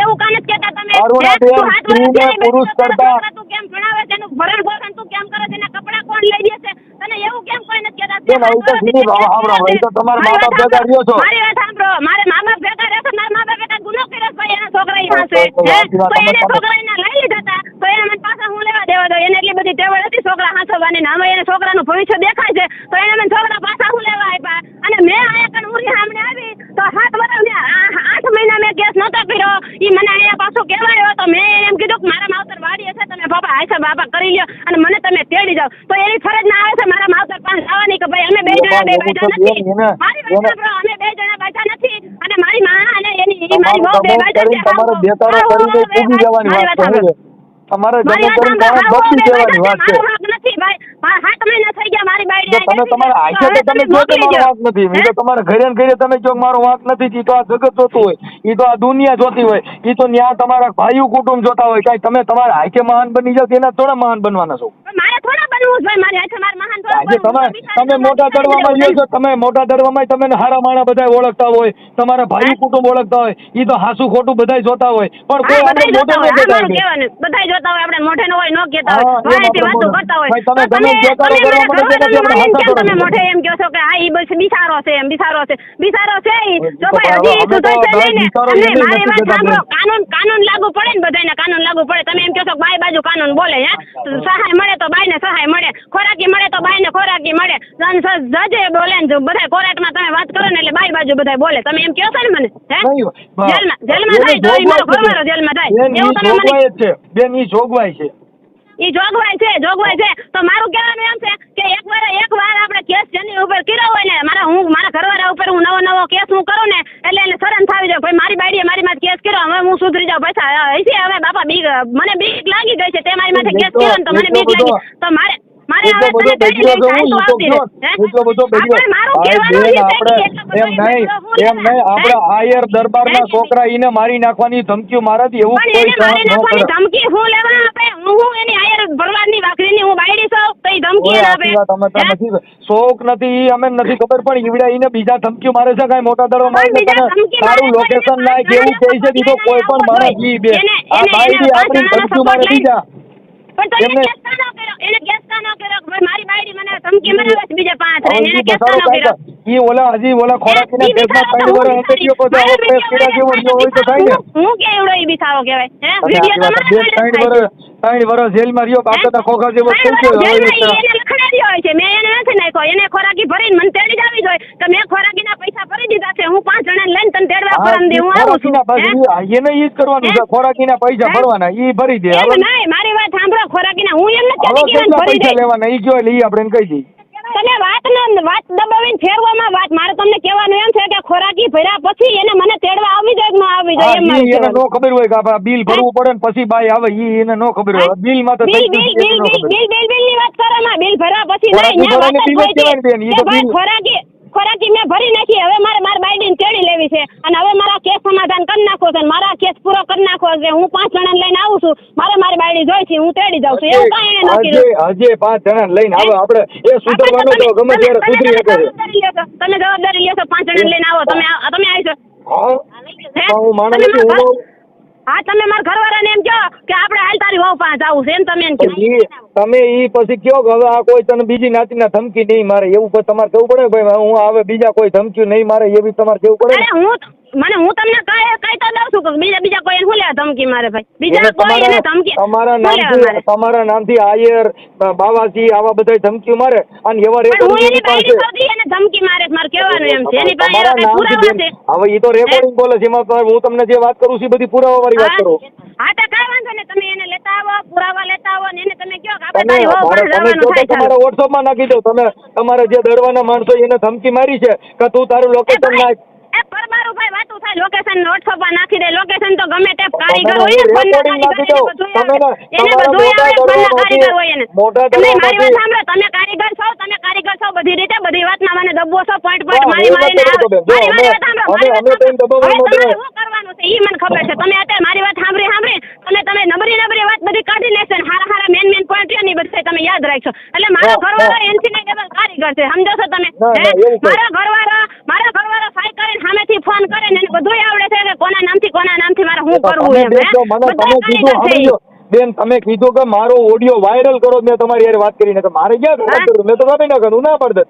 Speaker 2: એવું કાન જ કહેતા તમે
Speaker 1: અરુણાબેન સ્ત્રીને પુરુષ કરતા
Speaker 2: તું કેમ ભણાવે છે એનું ભરણ પોષણ તું કેમ કરે છે એના કપડા કોણ લઈ દે છે તને એવું કેમ કોઈ નથી કહેતા
Speaker 1: બેન અહીં તો સીધી સાંભળો અહીં તો તમારા મા બાપ ભેગા રહ્યો છો
Speaker 2: મારી વાત સાંભળો મારે મા બાપ ભેગા રહે છે મારા મા બાપ ભેગા ગુનો કર્યો ભાઈ એના છોકરા પાસે તો એને છોકરા એના લઈ લીધા હતા તો એને મને પાછા હું લેવા દેવા દો એને એટલી બધી ટેવ હતી છોકરા હાંસવાની ને હવે એને છોકરાનું ભવિષ્ય દેખાય છે તો એને મને છોકરા પાછા હું લેવા આપ્યા અને મેં આયા કણ ઉરી સામે આવી તો 7 વર્ષ ને 8 મહિના મેં કેસ નહોતો કર્યો ઈ મને અહીંયા પાછો કહેવાયો તો મેં એમ કીધું કે મારા માવતર વાડી છે તમે બાપા આયસા બાપા કરી લ્યો અને મને તમે તેડી જાવ તો એની ફરજ ના આવે છે મારા માવતર પાસે આવવાની કે ભાઈ અમે બે જણા બે બાજા નથી મારી વાત સાંભળો અમે બે જણા બાજા નથી અને મારી માં અને એની મારી વહુ બે બાજા છે
Speaker 1: તમારે બેતારો કરીને પૂજી જવાની વાત છે તમારે જમીન કરીને બચી જવાની વાત છે
Speaker 2: નથી ભાઈ 7 મહિના થઈ ગયા મારી બાઈ
Speaker 1: તમે તમારા આખે તો તમે જો કે મારો વાંક નથી ઈ તો તમારા ઘરે ને ઘરે તમે જો મારો વાંક નથી ઈ તો આ જગત જોતું હોય ઈ તો આ દુનિયા જોતી હોય ઈ તો ન્યા તમારા ભાઈઓ કુટુંબ જોતા હોય કાઈ તમે તમારા આખે મહાન બની જાવ તેના થોડા મહાન બનવાના છો
Speaker 2: મારે થોડા બનવું ભાઈ મારી આખે માર મહાન
Speaker 1: તમે મોટા દડવામાં રહ્યો છો તમે મોટા દડવામાં તમે હારા માણા બધા ઓળખતા હોય તમારા ભાઈ કુટુંબ ઓળખતા હોય ઈ તો હાસુ ખોટું બધા જોતા હોય પણ કોઈ આપણે મોટો ન કહેતા
Speaker 2: બધા જોતા હોય આપણે મોઢે ન હોય ન કહેતા હોય વાયથી વાતો કરતા હોય
Speaker 1: તમે ગમે જે કરો કરવા માટે
Speaker 2: તમે મોઢે એમ કહો છો કે આ ઈ બસ બિસારો છે એમ બિસારો છે ઈ જો ભાઈ હજી સુધાઈ છે ને મારી વાત સાંભળો કાનૂન લાગુ પડે ને બધાને કાનૂન લાગુ પડે તમે એમ કહો છો બાઈ બાજુ કાનૂન બોલે હે સહાય મળે તો બાઈને સહાય મળે ખોરાકી મળે તો બાઈને ખોરાકી મળે જજે બોલે ને બધા કોર્ટમાં તમે વાત કરો ને એટલે બાઈ બાજુ બધા બોલે તમે એમ કહો છો ને મને હે જેલમાં જાય તો મારો ઘરવાળો જેલમાં જાય એવું તમે મને
Speaker 1: બેન ઈ જોગવાઈ છે
Speaker 2: ઈ જોગવાઈ છે તો મારું કહેવાનું એમ છે કે એક વાર આપણે કેસ જેની ઉપર કર્યો હોય ને મારા ઘરવાળા ઉપર હું નવો કેસ હું કરું ને એટલે એને શરમ થાવી જાય ભાઈ મારી બાઈડીએ મારી માથે કેસ કર્યો હવે હું સુધરી જાઉં પૈસા હશે હવે બાપા મને બીક લાગી ગઈ છે તે મારી માથે કેસ કર્યો ને તો મને બીક લાગી તો મારે
Speaker 1: એટલો બધો બેગડો એમ નહીં આપણે આયર દરબારના છોકરા ઈને મારી નાખવાની ધમકીઓ મારાથી એવું કોઈ
Speaker 2: ધમકી હું લેવા આપે હું એની આયર ભરવાડની વાકરીની હું બાયડી છું તો ઈ ધમકી આપે
Speaker 1: શોક નથી અમે નથી ખબર પણ ઈવડા ઈને બીજા ધમકીઓ મારે છે કઈ મોટા દડો મારી તને સારું લોકેશન લાય કેવું કહે છે દીધો કોઈ પણ માણસ જી બે આ બાયડી આપણી ધમકીઓ મારે બીજા
Speaker 2: પણ તો એને કેસ કાનો કર્યો મારી બાયડી મને ધમકી મને બીજા 5 રહે એને કેસ કાનો કર્યો
Speaker 1: ઈ હજી ઓલા ખોરાકીના કેસમાં 3 વર્ષ હટેયો તો આ પ્રેસ કર્યા જેવો હોય તો થાય ને
Speaker 2: હું કે એવડો ઈ બિસારો કહેવાય હે વિડિયો તમારે
Speaker 1: 3 વર્ષ જેલમાં રહ્યો બાકીના ખોખા જેવો થઈ ગયો
Speaker 2: એને લખડાડ્યો હોય છે મેં એને નથી નાખ્યો એને ખોરાકી ભરીને મને તેડી જાવી જોઈએ તો મેં ખોરાકીના પૈસા ભરી દીધા છે હું 5 જણાને લઈને તને તેડવા પરમ દે હું આવું છું
Speaker 1: એને ઈ જ કરવાનું છે ખોરાકીના પૈસા ભરવાના ઈ ભરી દે
Speaker 2: નહીં મારી વાત સાંભળો ખોરાકીના હું એમ નથી કહેતી કે ભરી દે
Speaker 1: લેવાના ઈ જો એટલે ઈ આપણે કહી દઈએ
Speaker 2: તમે વાત દબાવીને ફેરવામાં વાત મારે તમને કહેવાનું એમ છે કે ખોરાકી ભર્યા પછી એને મને તેડવા આવી જાય કે ન આવી જાય એમ મારે
Speaker 1: એને નો ખબર હોય કે આ બિલ ભરવું પડે ને પછી બાઈ આવે ઈ એને નો ખબર હોય બિલ માં તો
Speaker 2: બિલ ની વાત કરો માં બિલ ભર્યા પછી નહીં ખોરાકી મેં ભરી નાખી હવે મારી બાઈડીને તેડી લેવી છે અને હવે મારા કેસ સમાધાન કરી નાખો છે મારા કેસ પૂરો કરી નાખો છે હું 5 જણાને લઈને આવું છું મારી બાઈડી જોઈ છે હું તેડી જાઉં છું એવું કાંઈ એને નક્કી
Speaker 1: હજી 5 જણાને લઈને આવે આપણે એ સુધરવાનું તો ગમે ત્યારે સુધરી શકે
Speaker 2: તમે જવાબદારી લેશો 5 જણાને લઈને આવો તમે આવશો
Speaker 1: હું માણસ નથી
Speaker 2: હા તમે મારા ઘરવાળાને એમ કહો કે આપણે હાલ તારી વહુ પાસે આવું છે એમ તમે એમ કહો
Speaker 1: તમે ઈ પછી કયો કે હવે આ કોઈ તને બીજી નાતીના ધમકી નહીં મારે એવું કોઈ તમારે કેવું પડે ભાઈ હું હવે બીજા કોઈ ધમકી નહીં મારે એવી તમારે કેવું પડે
Speaker 2: મને હું તમને કઈ તો દઉં છું કે બીજા કોઈ શું લેવા ધમકી મારે ભાઈ બીજા
Speaker 1: એટલે
Speaker 2: કોઈ એને ધમકી
Speaker 1: તમારા નામથી આયર બાવાજી આવા બધા ધમકી મારે અને એવા
Speaker 2: પણ હું
Speaker 1: રેકોર્ડિંગ
Speaker 2: એની
Speaker 1: પાસે
Speaker 2: પાસે એને ધમકી મારે મારે કહેવાનું એમ છે એની પાસે
Speaker 1: તમારા
Speaker 2: એવા કઈ
Speaker 1: નામથી
Speaker 2: પુરાવા છે
Speaker 1: હવે એ તો રેકોર્ડિંગ બોલે છે એમાં હું તમને જે વાત કરું છું એ બધી પુરાવા વાળી વાત કરું
Speaker 2: હા તો કઈ વાંધો નહીં તમે એને લેતા આવો પુરાવા લેતા આવો ને એને તમે કહો કે આપણે
Speaker 1: તમે
Speaker 2: તારી હોવ પણ
Speaker 1: તમે
Speaker 2: જવાનું થાય
Speaker 1: તમારા વોટ્સઅપમાં નાખી દો તમે તમારા જે દરવાના માણસો એને ધમકી મારી છે કે તું તારું લોકેશન નાખ
Speaker 2: એ પરબારું ભાઈ વાતું થાય લોકેશન વોટ્સઅપમાં નાખી દે લોકેશન તો ગમે તે કારીગર
Speaker 1: તમે
Speaker 2: હોય ને ફોનના
Speaker 1: રેકોર્ડિંગ નાખી
Speaker 2: કારીગર
Speaker 1: દો
Speaker 2: એને બધું આવે ફોનના કારીગર હોય એને
Speaker 1: મોટા
Speaker 2: તમે મારી વાત
Speaker 1: દરવાના
Speaker 2: સાંભળો તમે કારીગર છો બધી રીતે બધી વાતમાં મને દબ્બો છો પોઈન્ટ
Speaker 1: હા,
Speaker 2: મારી
Speaker 1: હું
Speaker 2: મારીને
Speaker 1: વાત કરું તો બેન. જો
Speaker 2: મારી વાત સાંભળો
Speaker 1: અમે તો એમ દબાવવા
Speaker 2: હવે
Speaker 1: માટે
Speaker 2: તમારે શું કરવાનું છે ઈ મને ખબર છે તમે અત્યારે મારી વાત સાંભળી તમે નબળી વાત બધી કાઢી લેશો ને હારા મેન પોઈન્ટ છે ને બધે તમે યાદ રાખશો એટલે મારો ઘરવાળો એનથી ડબલ કારીગર છે સમજો છો તમે મારો ઘરવાળો ફાઈ કરીને સામેથી ફોન કરે ને એને બધુંય આવડે છે કે કોના નામથી મારે શું કરવું એમ
Speaker 1: તમે કીધું સાંભળજો બેન તમે કીધું કે મારો ઓડિયો વાયરલ કરો મેં તમારી યાર વાત કરીને કે મારે ક્યાં વાત કરું મેં તો કાપી નાખવાનું ના પડે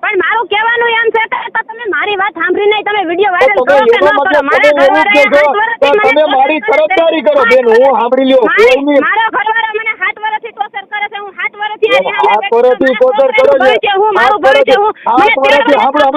Speaker 2: પણ મારું કહેવાનું એમ છે કે તમે મારી વાત સાંભળી નહીં તમે વિડિયો વાયરલ
Speaker 1: તમે
Speaker 2: કરો કે
Speaker 1: એનો
Speaker 2: ન કરો
Speaker 1: મતલબ
Speaker 2: મારા
Speaker 1: તમે એવું જ
Speaker 2: ઘરવાળાએ
Speaker 1: કહેશો કે તમે મારી તરફદારી કરો બેન હું સાંભળી લ્યો કોઈ નહીં
Speaker 2: મારો ઘરવાળો મને 7 વર્ષથી ટોર્ચર કરે છે હું 7 વર્ષથી આની સામે
Speaker 1: 7 વર્ષથી ટોર્ચર કરો છો
Speaker 2: હું મારું ભય છે હું
Speaker 1: 7 વર્ષથી સાંભળો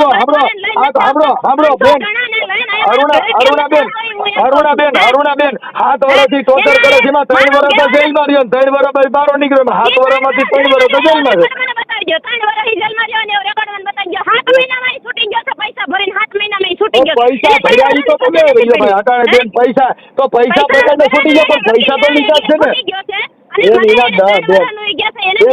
Speaker 1: બેન અરુણાબેન 7 વર્ષથી ટોર્ચર કરે છે એમાં 3 વર્ષ તો જેલમાં રહ્યો 3 વર્ષ પછી બહાર નીકળ્યો 7 વર્ષમાંથી 3 વર્ષ તો જેલમાં છે
Speaker 2: 3 વર્ષ જેલમાં રહ્યો ને રેકોર્ડ બતાવી ગયો 7 મહિનામાં ઈ છૂટી ગયો છે પૈસા ભરીને 7 મહિનામાં ઈ છૂટી ગયો
Speaker 1: પૈસા ભર્યા ઈ તો તમે ભાઈ અટાણે બેન પૈસા બતાવીને છૂટી ગયો પણ પૈસા તો લીધા જ છે ને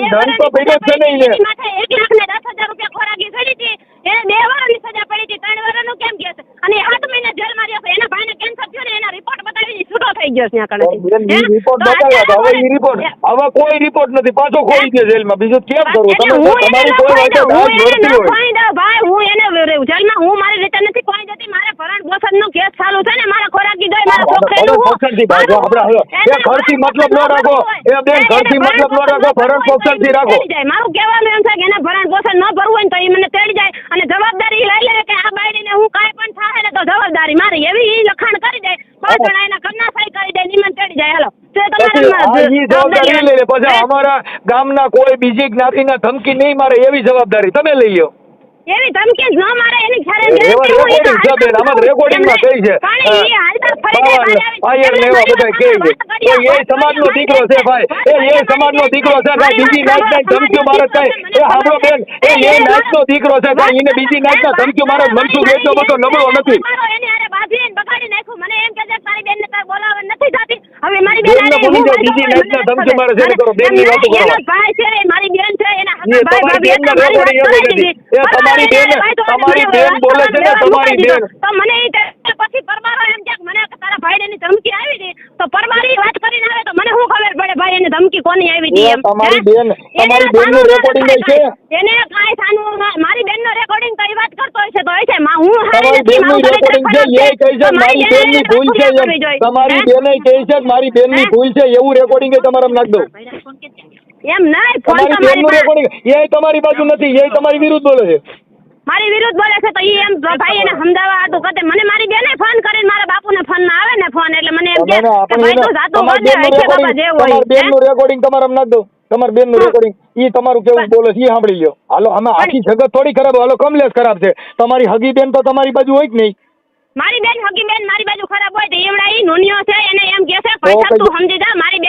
Speaker 1: દંડ તો પડ્યો જ છે ને એને
Speaker 2: 1,10,000 રૂપિયા ખોરાકી ચડી હતી એને 2 વર્ષની સજા પડી હતી 3 વર્ષનું કેમ કહે છે અને 8 મહિના જેલમાં રહ્યો છે એના ભાઈને કેન્સર થયું ને એના રિપોર્ટ બતાવીને છૂટો થઈ ગયો છે ત્યાં
Speaker 1: રિપોર્ટ બતાવ્યા હવે ઈ રિપોર્ટ હવે કોઈ રિપોર્ટ નથી પાછો ખોઈ દે જેલમાં બીજું કેમ કરું તમે તમારી કોઈ વાત વધતી હોય
Speaker 2: ભાઈ હું એને જેલમાં હું મારી રીતે નથી કોઈ જતી મારે ભરણ પોષણનો કેસ ચાલુ છે ને મારા ખોરાકી ગઈ મારા છોકરાનું
Speaker 1: ઘરથી મતલબ ન રાખો એ બેન ઘરથી મતલબ ન રાખો ભરણ પોષણથી રાખો
Speaker 2: મારું કહેવાનું એમ છે કે એને ભરણ પોષણ ન ભરવું હોય ને તો એ મને તેડી જાય અને જવાબદારી લઈ લે કે આ બાયડીને હું કાંઈ પણ થાય ને તો જવાબદારી મારી એવી ઈ લખાણ કરી દે 5 જણા એના કરના સહી કરી દે ને મને તેડી જાય હાલો
Speaker 1: જવાબદારી લઈ લે પછી અમારા ગામના કોઈ બીજી જ્ઞાતિના ધમકી નહીં મારે એવી જવાબદારી તમે લઈ લો
Speaker 2: એવી ધમકી ન મારે એની ખરે
Speaker 1: રેકોર્ડિંગમાં કહી છે આયર ને એવા બધા કહે છે એ સમાજનો દીકરો છે ભાઈ એ સમાજનો દીકરો છે કાંઈ બીજી નાચના ધમકીઓ મારે કાંઈ એ સાંભળો બેન એ નાચનો દીકરો છે કાંઈ એને બીજી નાચના ધમકીઓ મારે મનસુખ એટલો બધો નબળો નથી બીજી નાચના ધમકી મારે છે કરો બેનની વાતો કરો તમારી બેન બોલે છે ને તમારી બેન
Speaker 2: તો મને પછી પરમારો એમ કે મને તારા ભાઈને ધમકી આવી હતી તો પરમારી વાત કરીને આવે તો મને શું ખબર પડે ભાઈ એને ધમકી કોની આવી હતી એમ
Speaker 1: તમારી બેનનું રેકોર્ડિંગ છે
Speaker 2: એને કાંઈ સાનું મારી બેનનો રેકોર્ડિંગ કઈ વાત કરતો હોય છે તો હોય છે હું
Speaker 1: તમારી બેનનું રેકોર્ડિંગ છે એ કહે છે મારી બેનની ભૂલ છે તમારી બેને કહે છે મારી બેનની ભૂલ છે એવું રેકોર્ડિંગ એ તમારે નાખ દો
Speaker 2: એમ નહીં ફોન
Speaker 1: તમારી બેનનું રેકોર્ડિંગ એ તમારી બાજુ નથી એ તમારી વિરુદ્ધ બોલે છે
Speaker 2: મારી વિરુદ્ધ બોલે છે તો ઈ એમ ભાઈ એને સમજાવવા હતું કે મને મારી બેને ફોન કરીને મારા બાપુને ફોન માં આવે ને ફોન એટલે મને એમ કે ભાઈ તું જાતું બોલે છે બાબા જેવું હોય
Speaker 1: તમારી બેનનું રેકોર્ડિંગ તમારે નાખ દો તમારી બેનનું રેકોર્ડિંગ ઈ તમારું કેવું બોલે છે ઈ સાંભળી લ્યો હાલો આમાં આખી જગત થોડી ખરાબ હાલો કમલેશ ખરાબ છે તમારી હગી બેન તો તમારી બાજુ હોય જ નહીં
Speaker 2: મારી બેન હગી બેન મારી બાજુ ખરાબ હોય તો એવડા ઈ નોનિયો છે એને એમ કે છે પૈસા તું સમજી જા મારી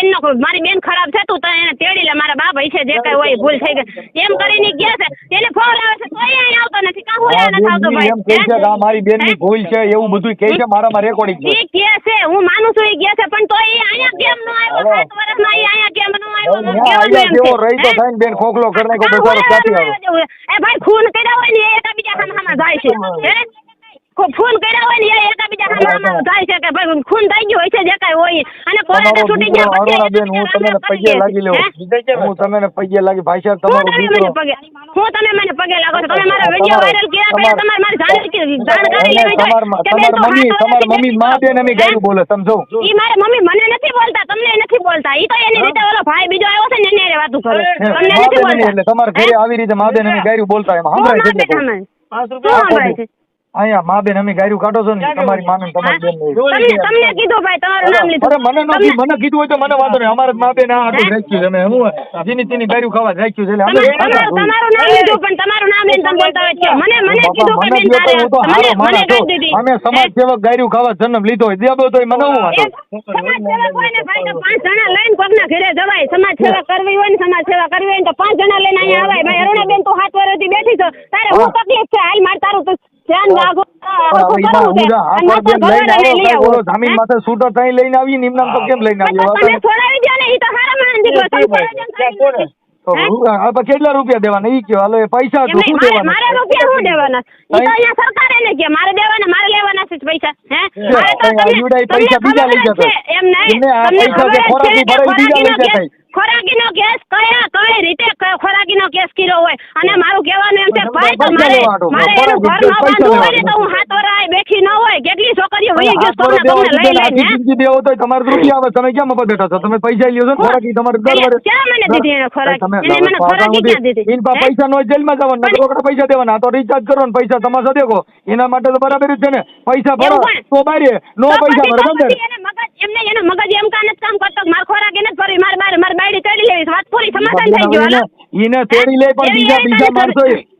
Speaker 2: બેન ખરાબ છે તું તો એને તેડી લે મારા બાપ છે જે કઈ હોય ભૂલ થઈ ગઈ એમ કરીને ગયા છે એને ફોન આવે છે તોય અહીં આવતો નથી કાં હોય નથી આવતો ભાઈ
Speaker 1: એમ કહે છે કે મારી બેનની ભૂલ છે એવું બધું કહે છે મારામાં રેકોર્ડિંગ છે
Speaker 2: ઈ કહે છે હું માનું છું ઈ કહે છે પણ તોય ઈ અહીંયા કેમ ન આવ્યો 7 વર્ષમાં ઈ અહીંયા કેમ ન આવ્યો
Speaker 1: અહીંયા જેવો રહી તો થાય બેન ખોખલો કરી નાખો બજારો ક્યાંથી આવે
Speaker 2: એ ભાઈ ખૂન કર્યા હોય ને એ એકબીજા સામે જાય છે ખૂન કર્યા હોય ને એ એકબીજા સામે જાય છે કે ભાઈ ખૂન થઈ ગયું હોય છે જે કઈ હોય અને કોર્ટે છૂટી ગયા પછી
Speaker 1: બેન હું તમને પગે લાગી લઉં હું તમને પગે લાગી ભાઈ સાહેબ તમારો દીકરો
Speaker 2: હું તમે મને પગે લાગો છો તમે મારો વિડિયો વાયરલ કર્યા પછી તમારે મારી જાણકારી લેવી જોઈએ
Speaker 1: તમારી મમ્મી માં બેન અમે ગાયું બોલે સમજો
Speaker 2: ઈ મારા મમ્મી મને નથી બોલતા તમને નથી બોલતા ઈ તો એની રીતે ઓલો ભાઈ બીજો આવ્યો છે ને એને વાતું કરે તમને નથી બોલતા
Speaker 1: એટલે તમારા ઘરે આવી રીતે માં બેન અમે ગાયું બોલતા એમ સંભળાય છે
Speaker 2: શું સંભળાય છે
Speaker 1: અહીંયા મા બેન અમે ગાયરું કાઢો છો ને તમારી માને તમારી બેન
Speaker 2: તમને કીધું ભાઈ તમારું નામ લીધું.
Speaker 1: અરે મને નથી, મને કીધું હોય તો મને વાંધો નહીં. અમારે મા બેન આ આટલું રાખ્યું છે. અમે હું જેની તેની ગાયરું ખાવા રાખ્યું છે એટલે અમે
Speaker 2: તમારું નામ લીધું પણ તમારું નામ લઈને તમે બોલતા હોય છે. મને કીધું કે બેન તારે મને કહી દીધી.
Speaker 1: અમે સમાજ સેવક ગાયરું ખાવા જન્મ લીધો હોય દેવો તો મને હું વાંધો.
Speaker 2: સમાજ સેવક હોય ને ભાઈ તો 5 જણા લઈને કોકના ઘરે જવાય. સમાજ સેવા કરવી હોય ને સમાજ સેવા કરવી હોય ને તો 5 જણા લઈને અહીંયા આવાય. ભાઈ અરુણાબેન તું 7 વર્ષથી બેઠી છો તારે હું તકલીફ છે હાલ માર તારું તું ધ્યાન રાખો.
Speaker 1: જમીન માથે શૂટર થઈ લઈને આવી નિમનામ તો કેમ લઈને આવ્યો?
Speaker 2: તમે છોડાવી દો ને ઈ તો હારા માણસ દીકરો.
Speaker 1: કેટલા રૂપિયા દેવાના ઈ કયો? હાલો એ પૈસા તો શું દેવાના?
Speaker 2: મારે રૂપિયા શું દેવાના? ઈ તો અહીંયા સરકારે ને કે મારે દેવાના, મારે લેવાના છે પૈસા. હે મારે તો તમને
Speaker 1: પૈસા બીજા લઈ જતો
Speaker 2: એમ નહીં.
Speaker 1: તમને ખબર છે બીજા લઈ જતા.
Speaker 2: ખોરાકીનો કેસ કઈ રીતે ખોરાકીનો કેસ કર્યો હોય અને મારું કહેવાનું એમ છે ભાઈ તો મારે એનું ઘર ન બાંધવું હોય ને તો હું 7 વર્ષ બેઠી ન હોય. કેટલી છોકરીઓ વહી ગયો તમને લઈ લઈને
Speaker 1: જિંદગી દેવો તો તમારે રૂપિયા આવે તમે ક્યાં મફત બેઠા છો? તમે પૈસા લ્યો છો ખોરાકી તમારે દર વર્ષે
Speaker 2: ક્યાં મને દીધી એને ખોરાકી? એને મને ખોરાકી ક્યાં દીધી?
Speaker 1: ઇન પા પૈસા નો જેલમાં જવાના રોકડા પૈસા દેવાના તો રિચાર્જ કરો ને પૈસા તમારે દેખો એના માટે તો બરાબર જ છે ને. પૈસા ભરો તો બારે નો પૈસા ભરો સમજે
Speaker 2: એમને એનો મગજ એમ કાન જ કામ કરતો માર ખોરાક એને જ ભરી માર બાયડી ચડી લેવી વાત પૂરી સમાધાન થઈ ગયું. હાલો
Speaker 1: ઈને તેડી લે પણ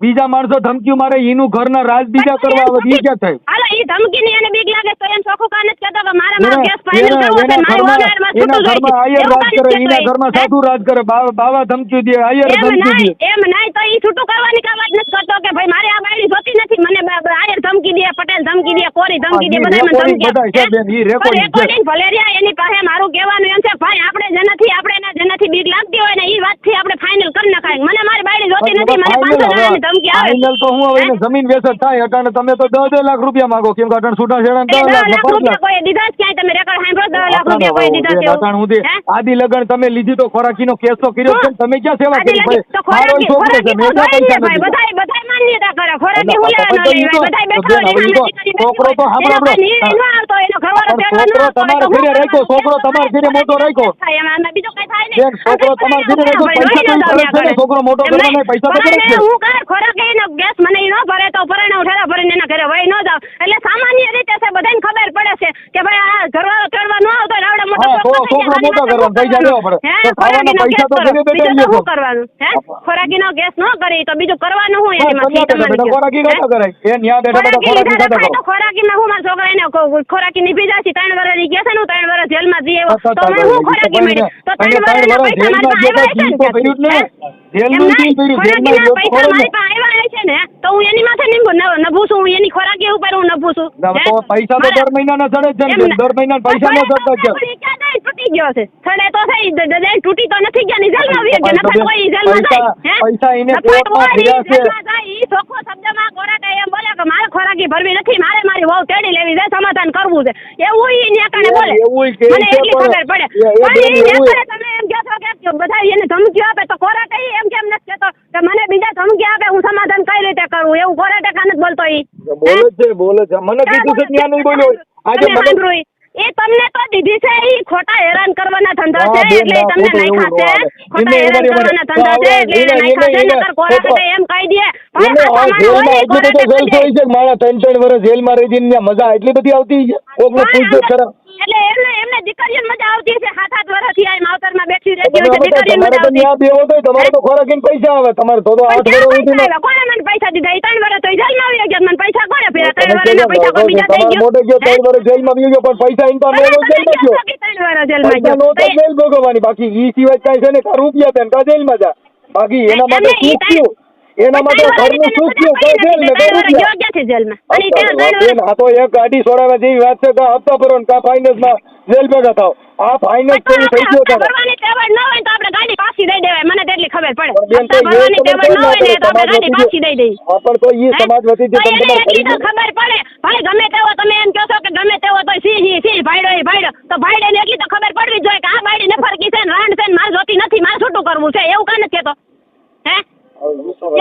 Speaker 1: બીજા માણસો ધમકી મારે ઈનું ઘરના રાજ બીજા કરવા આવે ઈ ક્યાં થાય?
Speaker 2: હાલો ઈ ધમકી ની એને બીક લાગે તો એમ ચોખ્ખું કાન જ કહેતો કે મારા કેસ ફાઇનલ કરવો છે મારી ઓનર માં છૂટું જોઈએ.
Speaker 1: ઘરમાં આયર રાજ કરે ઈના ઘરમાં સાધુ રાજ કરે બાવા ધમકી દે આયર ધમકી દે
Speaker 2: એમ નહીં તો ઈ છૂટું કરવાની કા વાત નથી કરતો કે ભાઈ મારે આ બાયડી જોતી નથી મને આયર ધમકી દે પટેલ ધમકી દે કોરી ધમકી દે બધા મને ધમકી રેકોર્ડિંગ ભલેરિયા એની પાસે મારું કહેવાનું એમ છે ભાઈ આપણે જેનાથી બીક લાગતી હોય ને ઈ વાત થી આપણે ફાઇનલ કરી નખાય. મને મારી બાયડી જોતી નથી મને 500 જણાની ધમકી આવે.
Speaker 1: ફાઇનલ તો હું હવે જમીન વેચત થાય અટાણે તમે તો 10 લાખ રૂપિયા માંગો કેમ કે અટાણે છૂટા છેડા 10 લાખ
Speaker 2: રૂપિયા કોઈ દીધા જ ક્યાંય તમે રેકોર્ડ સાંભળો 10 લાખ રૂપિયા કોઈ દીધા છે
Speaker 1: અટાણે હું આદિ લગન તમે લીધી તો ખોરાકીનો કેસ તો કર્યો છે તમે ક્યાં સેવા કરી ભાઈ? મારો છોકરો છે મેં પૈસા નથી
Speaker 2: બધાય માન્યતા કરે ખોરાકી હું લેવા ન લેવાય બધાય બેઠા હોય
Speaker 1: છોકરો તો સાંભળો
Speaker 2: આવતો એનો ઘરવાળો
Speaker 1: છોકરો તમારા ઘરે રાખ્યો છોકરો તમારા ઘરે મોટો રાખ્યો
Speaker 2: બીજું કઈ થાય નહીં.
Speaker 1: છોકરો તમારા ઘરે રાખ્યો છોકરો મોટો કરવા નહીં પૈસા તો કરે છે.
Speaker 2: હું કાય ખોરાક એનો ગેસ મને ઈ ન ભરે તો પરણે ઉઠાડા ભરીને એના ઘરે વહી ન જાવ. એટલે સામાન્ય રીતે છે બધાને ખબર પડે છે કે ભાઈ આ ઘરવાળો ચડવા ન આવતો આવડે મોટો
Speaker 1: છોકરો મોટો કરવા પૈસા દેવા પડે તો ખાવાના પૈસા તો ઘરે બેઠા લ્યો
Speaker 2: શું કરવાનું? હે ખોરાકીનો ગેસ ન કરી તો બીજું કરવાનું હું એની માં તમને
Speaker 1: ખોરાકી કાઢા કરાય એ ન્યા બેઠા ખોરાકી કાઢા કરો.
Speaker 2: ખોરાકીમાં હું મારા છોકરાને ખોરાકી નીપી જાશે 3 વર્ષની ગયા છે ને 3 વર્ષ જેલમાં જઈ આવ્યો તો મને હું ખોરાકી મળી તો 3 વર્ષના પૈસા મારા આવ્યા છે ને તો હું એની માથે નભું છું. હું એની ખોરાકી ઉપર હું નભું છું.
Speaker 1: પૈસા તો દર મહિનાના ચડે છે દર મહિના પૈસા ન ચડતા છે.
Speaker 2: તૂટી ગયો છે છડે તો થઈ દજાઈ તૂટી તો નથી ગયા ની જેલમાં આવી ગયા નફા કોઈ જેલમાં જાય
Speaker 1: પૈસા એને કોર્ટમાં ભર્યા છે.
Speaker 2: ઈ ચોખ્ખો શબ્દમાં કોરાટે એમ બોલે કે મારે ખોરાકી ભરવી નથી મારે મારી વહુ તેડી લેવી છે સમાધાન કરવું છે એવું ઈ ન્યાકાને બોલે મને એટલી ખબર પડે. પણ ઈ ન્યાકાને તમે એમ કહો છો કે બધા એને ધમકીઓ આપે તો કોરાટે એમ કેમ નથી કહેતો કે મને બીજા ધમકી આપે હું સમાધાન કઈ રીતે કરું એવું કોરાટે કાન જ બોલતો ઈ
Speaker 1: બોલે છે મને કીધું છે ત્યાં નહીં બોલ્યો આજે મને
Speaker 2: એ તમને તો દીધી છે ઈ ખોટા હેરાન કરવાના ધંધા છે એટલે તમને નાખ્યા છે ખોટા હેરાન કરવાના ધંધા છે એટલે નાખ્યા છે નકર કોરાટે એમ કહી દે
Speaker 1: મારા 3 વર્ષ જેલમાં રહી જઈને મજા એટલી બધી આવતી કોકને પૂછજો ખરા
Speaker 2: એટલે એમને દીકરીઓને મજા આવતી છે 7 વર્ષથી આ માવતરમાં બેઠી રહેતી હોય છે દીકરીઓને મજા આવતી
Speaker 1: ત્યાં બેવો તો તમારે તો ખોરાકીને પૈસા આવે તમારે તો 8 વર્ષ સુધી
Speaker 2: કોણે મને પૈસા દીધા 3 વર્ષ તો જેલમાં આવી ગયા મને પૈસા કોણે ફેરા 3 વર્ષના પૈસા કોઈ બીજા થઈ ગયો
Speaker 1: મોટો ગયો 3 વર્ષ જેલમાં આવી ગયો પણ પૈસા ઇન્ટર નો જેલમાં ગયો
Speaker 2: 3 વર્ષ જેલમાં ગયો
Speaker 1: તો જેલ ભોગવવાની બાકી ઈ સિવાય કાઈ છે ને કા રૂપિયા દેન કા જેલમાં જા બાકી એના માટે શું થયું એના માટે ઘરનું સુખ થયું કઈ જેલ ને
Speaker 2: ગયો છે જેલમાં અને ત્યાં
Speaker 1: આ તો એક ગાડી છોડાવવા જેવી વાત છે કે હપ્તા ભરો ને કા ફાઇનાન્સ માં જેલ ભેગા થાવ આ ફાઇનાન્સ થઈ ગયો છે
Speaker 2: ભરવાની ટેવડ ન હોય તો આપણે ગાડી પાછી દઈ દેવાય મને તેટલી ખબર પડે ભરવાની ટેવડ ન હોય ને તો આપણે ગાડી પાછી દઈ દઈએ
Speaker 1: પણ તો ઈ સમાજ વતી જે તમને
Speaker 2: ખબર પડે ભલે ગમે તેવો તમે એમ કહો છો કે ગમે તેવો તો સી ભાઈડો તો ભાઈડે ને એટલી તો ખબર પડવી જોઈએ કે આ બાયડી ને ફરકી છે ને રાંડ છે ને માર જોતી નથી માર છૂટું કરવું છે એવું કાન જ કહેતો હે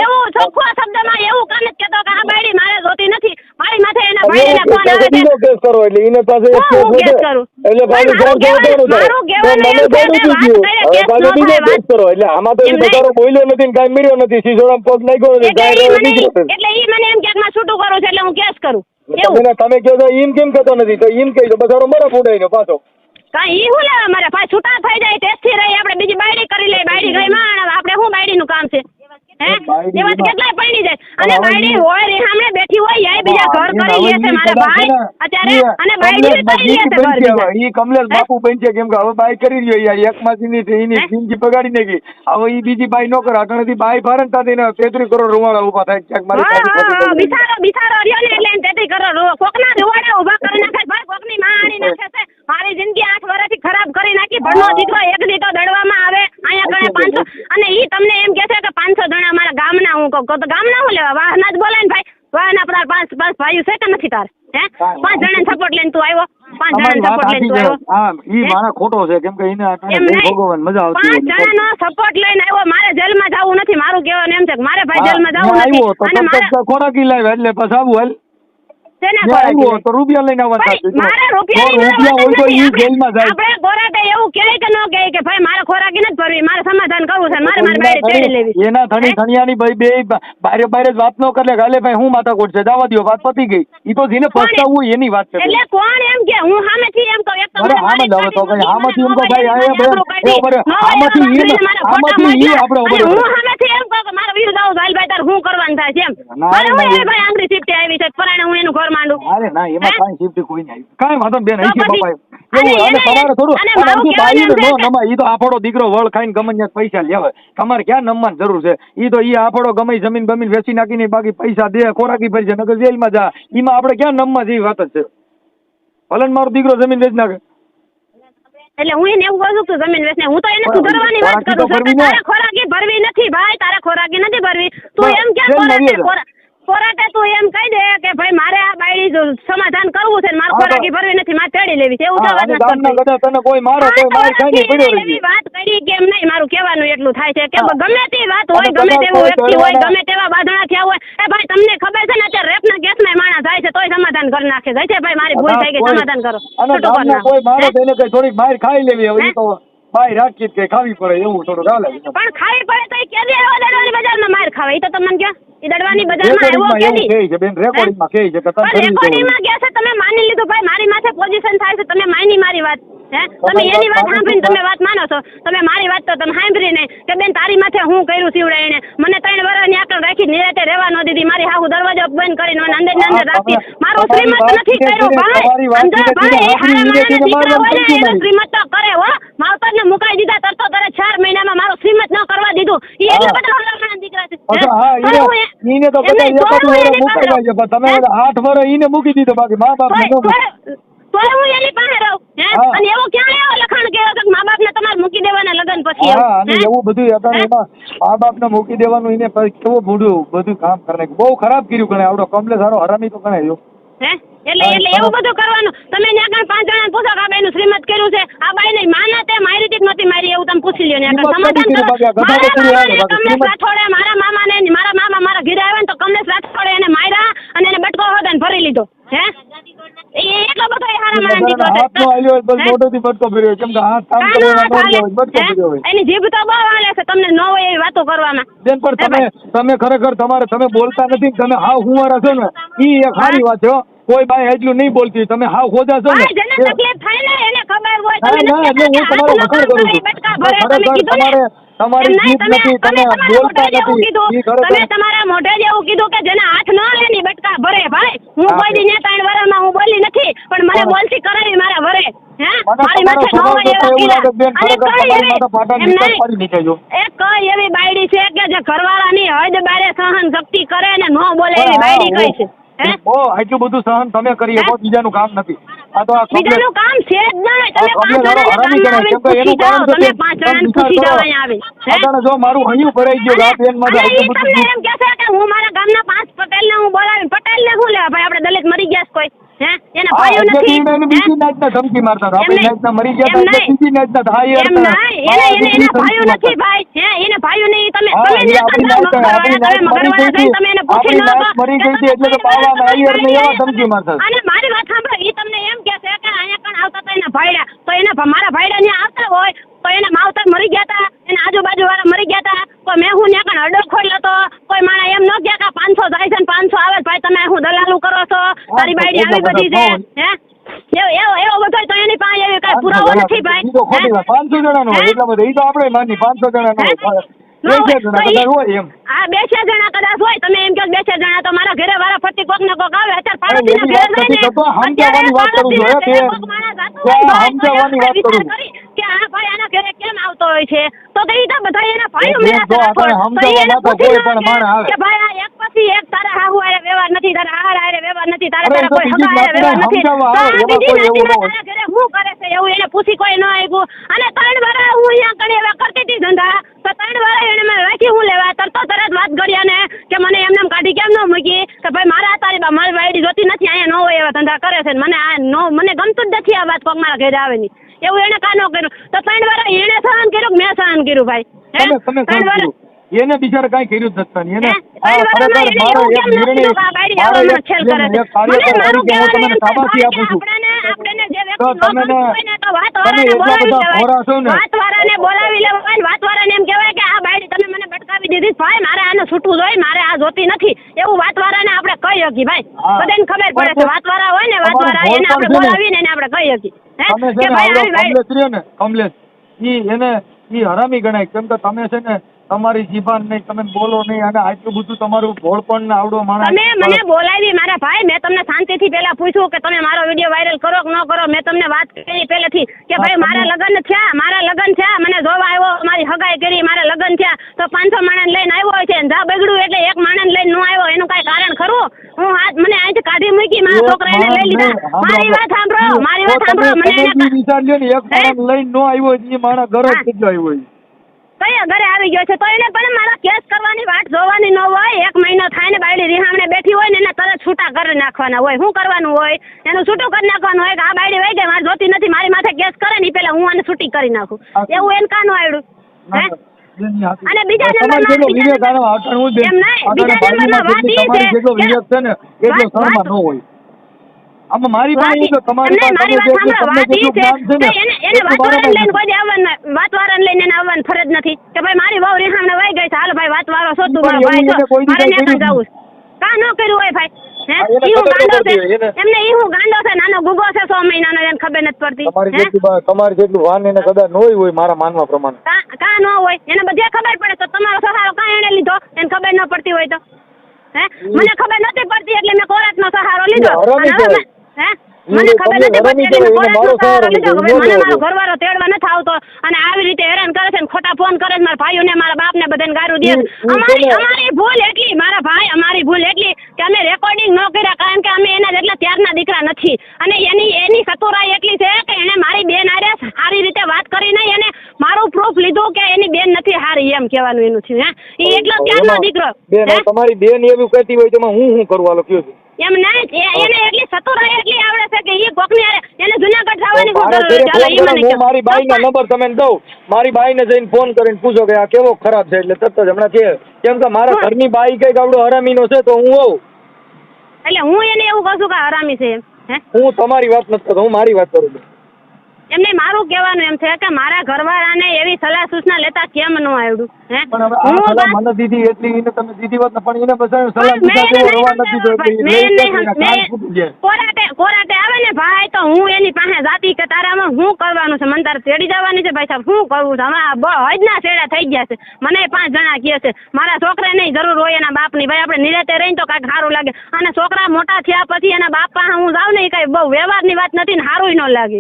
Speaker 2: એવું ચોખ્ખો શબ્દમાં એવું કાન જ કહેતો કે આ બાયડી મારે જોતી નથી મારી માથે એના બાયડીના ફોન આવે છે.
Speaker 1: બીજો કેસ કરો એટલે એને પાસે એક કેસ
Speaker 2: હું કેસ
Speaker 1: વધે
Speaker 2: કરું?
Speaker 1: એટલે પાછું
Speaker 2: મારું
Speaker 1: ફોન
Speaker 2: કહેવાનું
Speaker 1: કરવાનું
Speaker 2: એમ છે કે
Speaker 1: હવે
Speaker 2: વાત
Speaker 1: પાછો
Speaker 2: કરે,
Speaker 1: બીજો
Speaker 2: કેસ
Speaker 1: કેસ
Speaker 2: ન
Speaker 1: કરો
Speaker 2: થાય,
Speaker 1: એટલે આમાં તો
Speaker 2: એમ
Speaker 1: એ
Speaker 2: નહીં.
Speaker 1: બચારો બોલ્યો નથી ને કાંઈ મળ્યો નથી સીસોડામાં પગ નાખ્યો નથી
Speaker 2: એટલે
Speaker 1: કાંઈ
Speaker 2: ઈ
Speaker 1: રવા દીકરો છે.
Speaker 2: મને એમ કે છૂટું કરું છે એટલે હું કેસ કરું એવું.
Speaker 1: તમે કહો છો એમ કેમ કહેતો નથી તો એમ કહી દો બચારો મરે ફૂડાઈને પાછો
Speaker 2: કાંઈ ઈ હું લેવા મારે પાછા છૂટા થઈ જાય ટેસ્ટથી રહી આપણે બીજી બાયડી કરી લઈએ બાયડી ગઈ માં આપણે શું બાયડીનું કામ છે હે એવા કેટલાય પડી જાય અને બાયડી હોય રીહામણે બેઠી હોય યાય બીજા ઘર કરી લે છે મારા ભાઈ અત્યારે અને બાયડી કરી લે છે ઘર બીજા.
Speaker 1: ઈ કમલેશ બાપુ બનશે કેમ કે હવે બાઈ કરી રહ્યો યાર એક માંથી એની જિંદગી બગાડી નાખી હવે ઈ બીજી બાઈ નો કરે આગળથી બાઈ ફારે ને એને 33 કરોડ રૂવાડા ઉભા થાય ક્યાંક મારી
Speaker 2: બિચારો રહ્યો ને એટલે 33 કરોડ કોકના રૂવાડા ઉભા કરી નાખે ભાઈ કોકની માં આણી નાખે છે. મારી જિંદગી 8 વર્ષથી ખરાબ કરી નાખી ભણનો દીકરો એક દીકરો દડવામાં આવે અહીંયા કણે 500 અને ઈ તમને એમ કહે છે કે 500 જણા અમારા ગામના હું કહું તો ગામના હું લેવા વાહના જ બોલાય ને ભાઈ વાહના પર 5 ભાઈઓ છે કે નથી તાર હે 5 જણાને સપોર્ટ લઈને તું આવ્યો 5 જણાને સપોર્ટ લઈને તું આવ્યો
Speaker 1: હા ઈ મારા ખોટો છે કેમ કે એને ભગવાન મજા આવતી
Speaker 2: 5 જણાનો સપોર્ટ લઈને આવ્યો મારે જેલમાં જવું નથી મારું કહેવાનું એમ છે કે મારે ભાઈ જેલમાં જવું નથી અને મારે
Speaker 1: ખોરાકી લાવ્યા એટલે પછી આવું હાલ
Speaker 2: તેને
Speaker 1: આવ્યો તો રૂપિયા લઈને આવવાનું
Speaker 2: મારે રૂપિયા
Speaker 1: હોય તો ઈ જેલમાં જાય
Speaker 2: આપણે કોરાટે એવું કહે કે ન કહે કે ભાઈ મારે ખોરાકી નથી ભરવી મારે સમાધાન કરવું છે મારે મારી બાયડી તેડી લેવી
Speaker 1: એના ધણિયાની ભાઈ બે બારે બારે જ વાત ન કરે ગાલે ભાઈ હું માથાકૂટ છે જવા દ્યો વાત પતી ગઈ ઈ તો જેને પસ્તાવું હોય એની વાત છે
Speaker 2: એટલે કોણ એમ કે હું સામેથી એમ કહું એક તો
Speaker 1: અરે આમ જ આવે તો ભાઈ આમાંથી એમ કહો ભાઈ આમાંથી ઈ આપણે
Speaker 2: હું સામેથી એમ કહું કે મારા વીર જાવ ભાઈ તાર હું કરવાનું થાય છે એમ મારે હું એ ભાઈ આંગળી ચીપટી આવી છે પરાણે હું એનું ઘર માંડું
Speaker 1: અરે ના એમાં કાંઈ શિફ્ટ કોઈ નહીં કાંઈ વાંધો બેન અહીં છે બાપા એવું અને તમારે થોડું બાઈને નો નમાય ઈ તો આપણો દીકરો વળ ખાઈને ગમે ત્યાં પૈસા લેવાય તમારે ક્યાં નમવાની જરૂર છે ઈ તો ઈ આપણો ગમે જમીન બમીન વેચી નાખીને બાકી પૈસા દે ખોરાકી ભરી છે નગર જેલમાં જા ઈમાં આપણે ક્યાં નમવા જેવી વાત જ છે ભલે મારો દીકરો જમીન વેચી નાખે
Speaker 2: એટલે હું એને એવું કહું છું જમીન વેચને હું તો એને સુધારવાની વાત કરું છું કે તારે ખોરાકી ભરવી નથી ભાઈ તારે ખોરાકી નથી ભરવી તું એમ ક્યાં કોરાટે તું એમ કહી દે કે ભાઈ મારે આ બાયડી સમાધાન કરવું છે મારે ખોરાકી ભરવી નથી મારે તેડી લેવી છે એવું વાત નથી
Speaker 1: તને કોઈ મારો કોઈ માર ખાઈને પડ્યો રહી
Speaker 2: વાત કરી કેમ નહીં મારું કહેવાનું એટલું થાય છે કે ગમે તે વાત હોય ગમે તેવું વ્યક્તિ હોય ગમે તેવા બાંધણા થયા હોય એ ભાઈ તમને ખબર છે ને અત્યારે રેપના કેસમાં માણસ જાય છે તોય સમાધાન કરી નાખે જાય છે ભાઈ મારી ભૂલ થઈ ગઈ સમાધાન કરો
Speaker 1: અને ગામના કોઈ મારે તેને કઈ થોડીક બહાર ખાઈ લેવી હવે તો ભાઈ રાખી કે ખાવી પડે એવું થોડું ચાલે
Speaker 2: પણ ખાવી પડે તો એ કેદી આવ્યો દડવાની બજારમાં માર ખાવે એ તો તમને ક્યાં એ દડવાની બજારમાં આવ્યો કેદી
Speaker 1: કહે છે બેન રેકોર્ડિંગમાં કહે છે કે તમે
Speaker 2: રેકોર્ડિંગમાં ગયા છે તમે માની લીધું ભાઈ મારી માથે પોઝિશન થાય છે તમે માની મારી વાત હે તમે એની વાત સાંભળીને તમે વાત માનો છો તમે મારી વાત તો તમે સાંભળી નહીં કે બેન તારી માથે હું કર્યું સીવડે એને મને 3 વર્ષની આકળ રાખી નિરાતે રહેવા ન દીધી મારી હાહુ દરવાજો બંધ કરીને અંદર ને અંદર રાખી મારું શ્રીમત નથી કર્યું ભાઈ અંદર ભાઈ એ હારા માણસને દીકરા હોય ને એનું શ્રીમત તો કરે હો માવતરને મુકાઈ દીધા તરતો તરત 4 મહિનામાં મારું શ્રીમત ન કરવા દીધું ઈ એટલા બધા હારા માણસ દીકરા છે
Speaker 1: હા ઈને તો કદાચ એક મુકાઈ જાય પણ તમે 8 વર્ષ ઈને મૂકી દીધો બાકી મા બાપ ને
Speaker 2: તો હું એની પાસે રહું હે અને એવું ક્યાં એવો લખાણ કે મા બાપને તમારે મૂકી દેવાના લગન પછી
Speaker 1: હા અને એવું બધું હતા એમાં મા બાપને મૂકી દેવાનું એને કેવો બધું કામ કરે બહુ ખરાબ કર્યું કણે આવડો કમલે સારો હરામી તો કણે જો
Speaker 2: હે એટલે એવું બધું કરવાનું તમે ત્યાં 5 જણા પૂછો કે આ બાઈનું શ્રીમત કર્યું છે આ બાઈ નહીં માના તે મારી દીક નહોતી મારી એવું તમે પૂછી લ્યો ને સમાધાન કરો કમલેશ રાઠોડે મારા મામાને મારા મામા મારા ઘરે આવ્યા ને તો કમલેશ રાઠોડે એને માર્યા અને એને બટકો હોદન ભરી લીધો હે એટલો બધો હારા માણસ દીકરો છે
Speaker 1: હાથનો આલ્યો બસ મોઢેથી બટકો ફેર્યો કેમ કે હાથ કામ કરવાના ન હોય બટકો ફેર્યો હોય
Speaker 2: એની જીભ તો બહુ હાલે છે તમને ન હોય એવી વાતો કરવામાં
Speaker 1: બેન પણ તમે ખરેખર તમે બોલતા નથી તમે હાવ હુંવારા છો ને ઈ એક સારી વાત છે કોઈ બાઈ એટલું નહીં બોલતી તમે હાવ ખોજા છો ને
Speaker 2: જેને તકલીફ થાય ને એને ખબર હોય તમે
Speaker 1: ના એટલે હું તમારો વખાણ કરું છું ખરેખર તમારી જીભ નથી તમે બોલતા નથી
Speaker 2: તમે તમારા મોઢે જ એવું કીધું કે જેને હાથ ન લે ની બટકા ભરે ભાઈ હું કોઈ દી 3 વર્ષમાં હું બોલી નથી પણ મને બોલતી કરાવી મારા વરે હે મારી માથે ન હોય એક કઈ એવી બાયડી છે કે જે ઘરવાળાની હદ બારે સહન શક્તિ કરે ને ન બોલે એવી બાયડી કઈ છે
Speaker 1: આટલું બધું સહન તમે કરી શકો બીજાનું કામ નથી આ તો
Speaker 2: બીજાનું કામ છે જ નહીં તમે 5 જણાને પૂછી જાવ અહીંયા આવે
Speaker 1: જો મારું હૈયું ભરાઈ ગયું આ બેન માં
Speaker 2: તમને એમ કહેશે કે હું મારા ગામના 5 પટેલને હું બોલાવી પટેલને શું લેવા ભાઈ આપણે દલિત મરી ગયા કોઈ હે એને ભાઈ ભાઈઓ નથી
Speaker 1: બીજી નાચના ધમકી મારતા હતા. આપણી નાચના મરી ગયા હતા એટલે બીજી નાચના હતા. હા, યાર,
Speaker 2: એના ભાઈઓ નથી ભાઈ. એને ભાઈઓ નહીં. તમે
Speaker 1: હા,
Speaker 2: એને
Speaker 1: આપણી નાચ મરી ગઈ હતી.
Speaker 2: તમે એને પૂછી
Speaker 1: આપણી નાચ મરી ગઈ હતી એટલે તો બાવા આયર ને એવા ધમકી મારતા.
Speaker 2: અને મારી વાત સાંભળો, ઈ તમને એમ કહે છે કે અહીંયા કણ આવતા હતા એના ભાઈડા, તો એના મારા ભાઈડા ત્યાં આવતા હોય તો એના માવતર મરી ગયા હતા, એના આજુબાજુ વાળા મરી ગયા હતા, તો મેં હું ત્યાં કણ અડો ખોલ્યો તો કોઈ માણા એમ ન કહે કે 500 જાય છે ને 500 આવે ભાઈ, તમે હું દલાલું કરો છો, તારી બાઈડી આવી બધી છે, હે એવો બધો તો એની પાસે એવી કઈ પુરાવો નથી ભાઈ.
Speaker 1: 500 જણાનો હોય એટલા બધા. ઈ તો આપણે માની 500 જણાનો હોય. 2 જણા હોય એમ.
Speaker 2: હા, 2 જણા કદાચ હોય. તમે એમ કહો 2 જણા, તો મારા ઘરે વાળા ફરતી કોક ને કોક આવે. અત્યારે પાડોશીના ઘરે જાય ને,
Speaker 1: સમજાવવાની વાત કરું છું. સમજાવવાની વાત કરું છું
Speaker 2: કે આ ભાઈ આના ઘરે કેમ આવતો હોય છે, તો ઈ તો બધા એના ભાઈઓ મેળા
Speaker 1: તો સમજાવવા કોઈ પણ માણસ આવે
Speaker 2: કે ભાઈ આ એક પછી એક તારા હાહુ હારે વ્યવહાર નથી, તારા હાર હારે વ્યવહાર નથી, તારા કોઈ હગા હારે વ્યવહાર નથી, તારા ઘરે શું કરે છે એવું એને પૂછી કોઈ ન આવ્યું. અને 3 વાર હું અહીંયા કણી એવા કરતી હતી ધંધા, તો 3 વાર એને મને રાખી હું લેવા તરત વાત કર્યા ને કે મને એમને કાઢી કેમ ન મૂકી, કે ભાઈ મારા તારી મારી બાઈડી જોતી નથી, અહીંયા ન હોય એવા ધંધા કરે છે, મને ગમતું જ નથી આ વાત કોક મારા ઘરે આવે ની. એવું એને કાનો કર્યું. તો 3 વાર એને સહન કર્યું કે મેં સહન કર્યું ભાઈ?
Speaker 1: તમે 3 વાર એને બિચારા કઈ કર્યું જ નથી. એને
Speaker 2: બોલાવી લેવાય, વાતવાળાને એમ કહેવાય કે આ બાયડી તમે મને ભટકાવી દીધી ભાઈ, મારે આને છૂટવું જોઈએ, મારે આ જોતી નથી, એવું વાતવાળાને આપણે કહી શકીએ ભાઈ. બધાને ખબર પડે છે વાતવાળા હોય ને, વાતવાળા એને આપણે બોલાવીને એને આપણે કહી શકીએ.
Speaker 1: કમલેશ ઈ હરામી ગણાય. કેમ કે તમે છે ને તમારી જીભાન નહીં, તમે બોલો નહીં, અને આટલું બધું તમારું ભોળપણ ને આવડો માણસ.
Speaker 2: તમે મને બોલાવી મારા ભાઈ, મેં તમને શાંતિથી પહેલા પૂછ્યું કે તમે મારો વિડીયો વાયરલ કરો કે ન કરો. મેં તમને વાત કરી પહેલેથી કે ભાઈ મારા લગ્ન થયા, મને જોવા આવ્યો, મારી હગાઈ કરી, મારા લગ્ન થયા, તો 500 માણસ લઈને આવ્યો છે, જા બગડ્યું એટલે એક માણસ લઈને ન આવ્યો, એનું કઈ કારણ ખરું? હું મને અહીંથી કાઢી મૂકી, મારા છોકરા એને લઈ લીધા. મારી વાત સાંભળો, મને
Speaker 1: વિચાર લ્યો ને, એક માણસ લઈને ન આવ્યો એ મારા ઘરે જ કેટલો આવ્યો
Speaker 2: કયા ઘરે આવી ગયો છે, તો એને પણ મારા કેસ કરવાની વાટ જોવાની ન હોય. 1 મહિનો થાય ને બાયડી રીહામણે બેઠી હોય ને એને તરત છૂટા કરી નાખવાના હોય. શું કરવાનું હોય? એનું છૂટું કરી નાખવાનું હોય કે આ બાયડી વહી ગઈ, મારે જોતી નથી, મારી માથે કેસ કરે ને પેલા હું આને છૂટી કરી નાખું. એવું એને કાનું આવડ્યું? અને બીજા નંબરમાં એમ નહીં, બીજા નંબરમાં વાત ઈ છે
Speaker 1: આમાં મારી પાસે તમારી
Speaker 2: એને વાતવાળાને લઈને એને આવવાની ફરજ નથી કે ભાઈ મારી વહુ રીહામણે વહી ગઈ છે, હાલો ભાઈ વાતવાળો શોધું મારો ભાઈ છો, મારે ને પણ જવું કા ન કર્યું હોય ભાઈ? ઈ હું ગાંડો છે એમને, ઈ હું ગાંડો છે, નાનો ગુગો છે 6 મહિનાનો, એને ખબર નથી પડતી.
Speaker 1: તમારી જેટલું વાન એને કદાચ ન હોય મારા માનવા પ્રમાણે,
Speaker 2: કા ન હોય એને બધે ખબર પડે, તો તમારો સહારો કા એને લીધો એને ખબર ન પડતી હોય તો? મને ખબર નથી પડતી એટલે મેં કોર્ટનો સહારો લીધો. મને ખબર નથી પડતી એટલે કોર્ટનો સહારો લીધો. મને મારો ઘરવાળો તેડવા નથી આવતો અને આવી રીતે હેરાન કરે છે, ખોટા ફોન કરે છે મારા ભાઈઓને, મારા બાપને બધાને ગારું દે. અમારી ભૂલ એટલી, મારા ભાઈ, અમારી ભૂલ એટલી કે અમે રેકોર્ડિંગ ન કર્યા, કારણ કે અમે એના જેટલા ત્યારના દીકરા નથી. અને એની સતુરાઈ એટલી છે કે એને મારી બેન હારે સારી રીતે વાત કરી નહીં, એને મારું પ્રૂફ લીધું કે એની બેન નથી હારી, એમ કહેવાનું એનું છે. એ એટલો ત્યારનો દીકરો.
Speaker 1: તમારી બેન એવું કહેતી હોય તો હું કરવાનો કયો છું?
Speaker 2: એમ નહીં, એને એટલી સતુરાઈ એટલી આવડે છે કે એ કોકની હારે એને જુનાગઢ જવાની
Speaker 1: મારી બાઈના નંબર તમે દઉં, મારી બાઈને જઈને ફોન કરીને પૂછો કે આ કેવો ખરાબ છે, એટલે તરત જ હમણાં છે. કેમ કે મારા ઘરની બાઈ કઈક આવડો હરામીનો છે તો હું આવું,
Speaker 2: એટલે હું એને એવું કહું છું કે હરામી છે.
Speaker 1: હું તમારી વાત નથી કરતો, હું મારી વાત કરું છું.
Speaker 2: એમને મારું કહેવાનું એમ છે કે મારા ઘરવાળાને એવી સલાહ સૂચના લેતા કેમ ન આવડ્યું?
Speaker 1: મને દીધી એટલી એને તમે દીધી વાત પણ એને બધાને સલાહ
Speaker 2: કોરાટે આવે ને ભાઈ, તો હું એની પાસે જાતી કે તારામાં શું કરવાનું છે, મને તારે તેડી જવાની છે ભાઈ સાહેબ, શું કરવું છે? હમણાં હજના છેડા થઈ ગયા છે, મને 5 જણા કહે છે, મારા છોકરાને જરૂર હોય એના બાપની, ભાઈ આપણે નિરાતે રહીને તો કાંઈક સારું લાગે. અને છોકરા મોટા થયા પછી એના બાપ પાસે હું જાઉં ને એ કઈ બહુ વ્યવહારની વાત નથી ને સારું ન લાગે.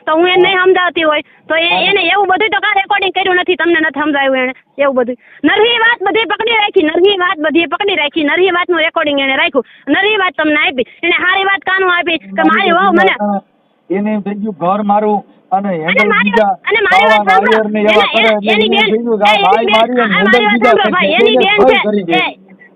Speaker 2: તો હું એને નહીં સમજાવતી હોય તો એને એવું બધું તો કાંઈ રેકોર્ડિંગ કર્યું નથી, તમને નથી સમજાવ્યું એને એવું બધું. નરવી વાત બધી પકડી રાખી, નરવી વાતનું રેકોર્ડિંગ એને રાખ્યું, નરવી વાત તમને આપી, એને સારી વાત કાનું આપી કે મારી વહુ મને
Speaker 1: એને એમ થઈ ગયું ઘર મારું અને
Speaker 2: મારી વાત સાંભળો, એની બેન છે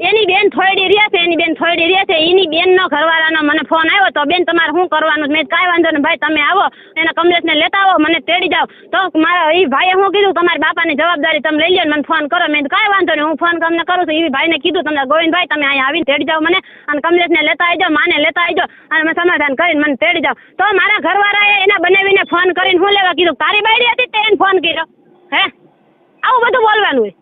Speaker 2: એની બેન થોડી રહ્યા છે એની બેનનો ઘરવાળાનો મને ફોન આવ્યો તો બેન તમારે શું કરવાનું મેં કાંઈ વાંધો નહીં ભાઈ તમે આવો એના કમલેશને લેતા આવો મને તેડી જાઓ તો મારા એ ભાઈએ શું કીધું તમારા બાપાની જવાબદારી તમે લઈ લો મને ફોન કરો મેં કાંઈ વાંધો નહીં હું ફોન તમને કરું છું એ ભાઈને કીધું તમને ગોવિંદભાઈ તમે અહીંયા આવીને તેડી જાઓ મને અને કમલેશને લેતા આવી જાઓ માને લેતા આવી જાઓ અને મેં સમાધાન કરીને મને તેડી જાઓ તો મારા ઘરવાળાએ એના બનાવીને ફોન કરીને શું લેવા કીધું તારી બાયડી હતી તે એને ફોન કર્યો હે આવું બધું બોલવાનું હોય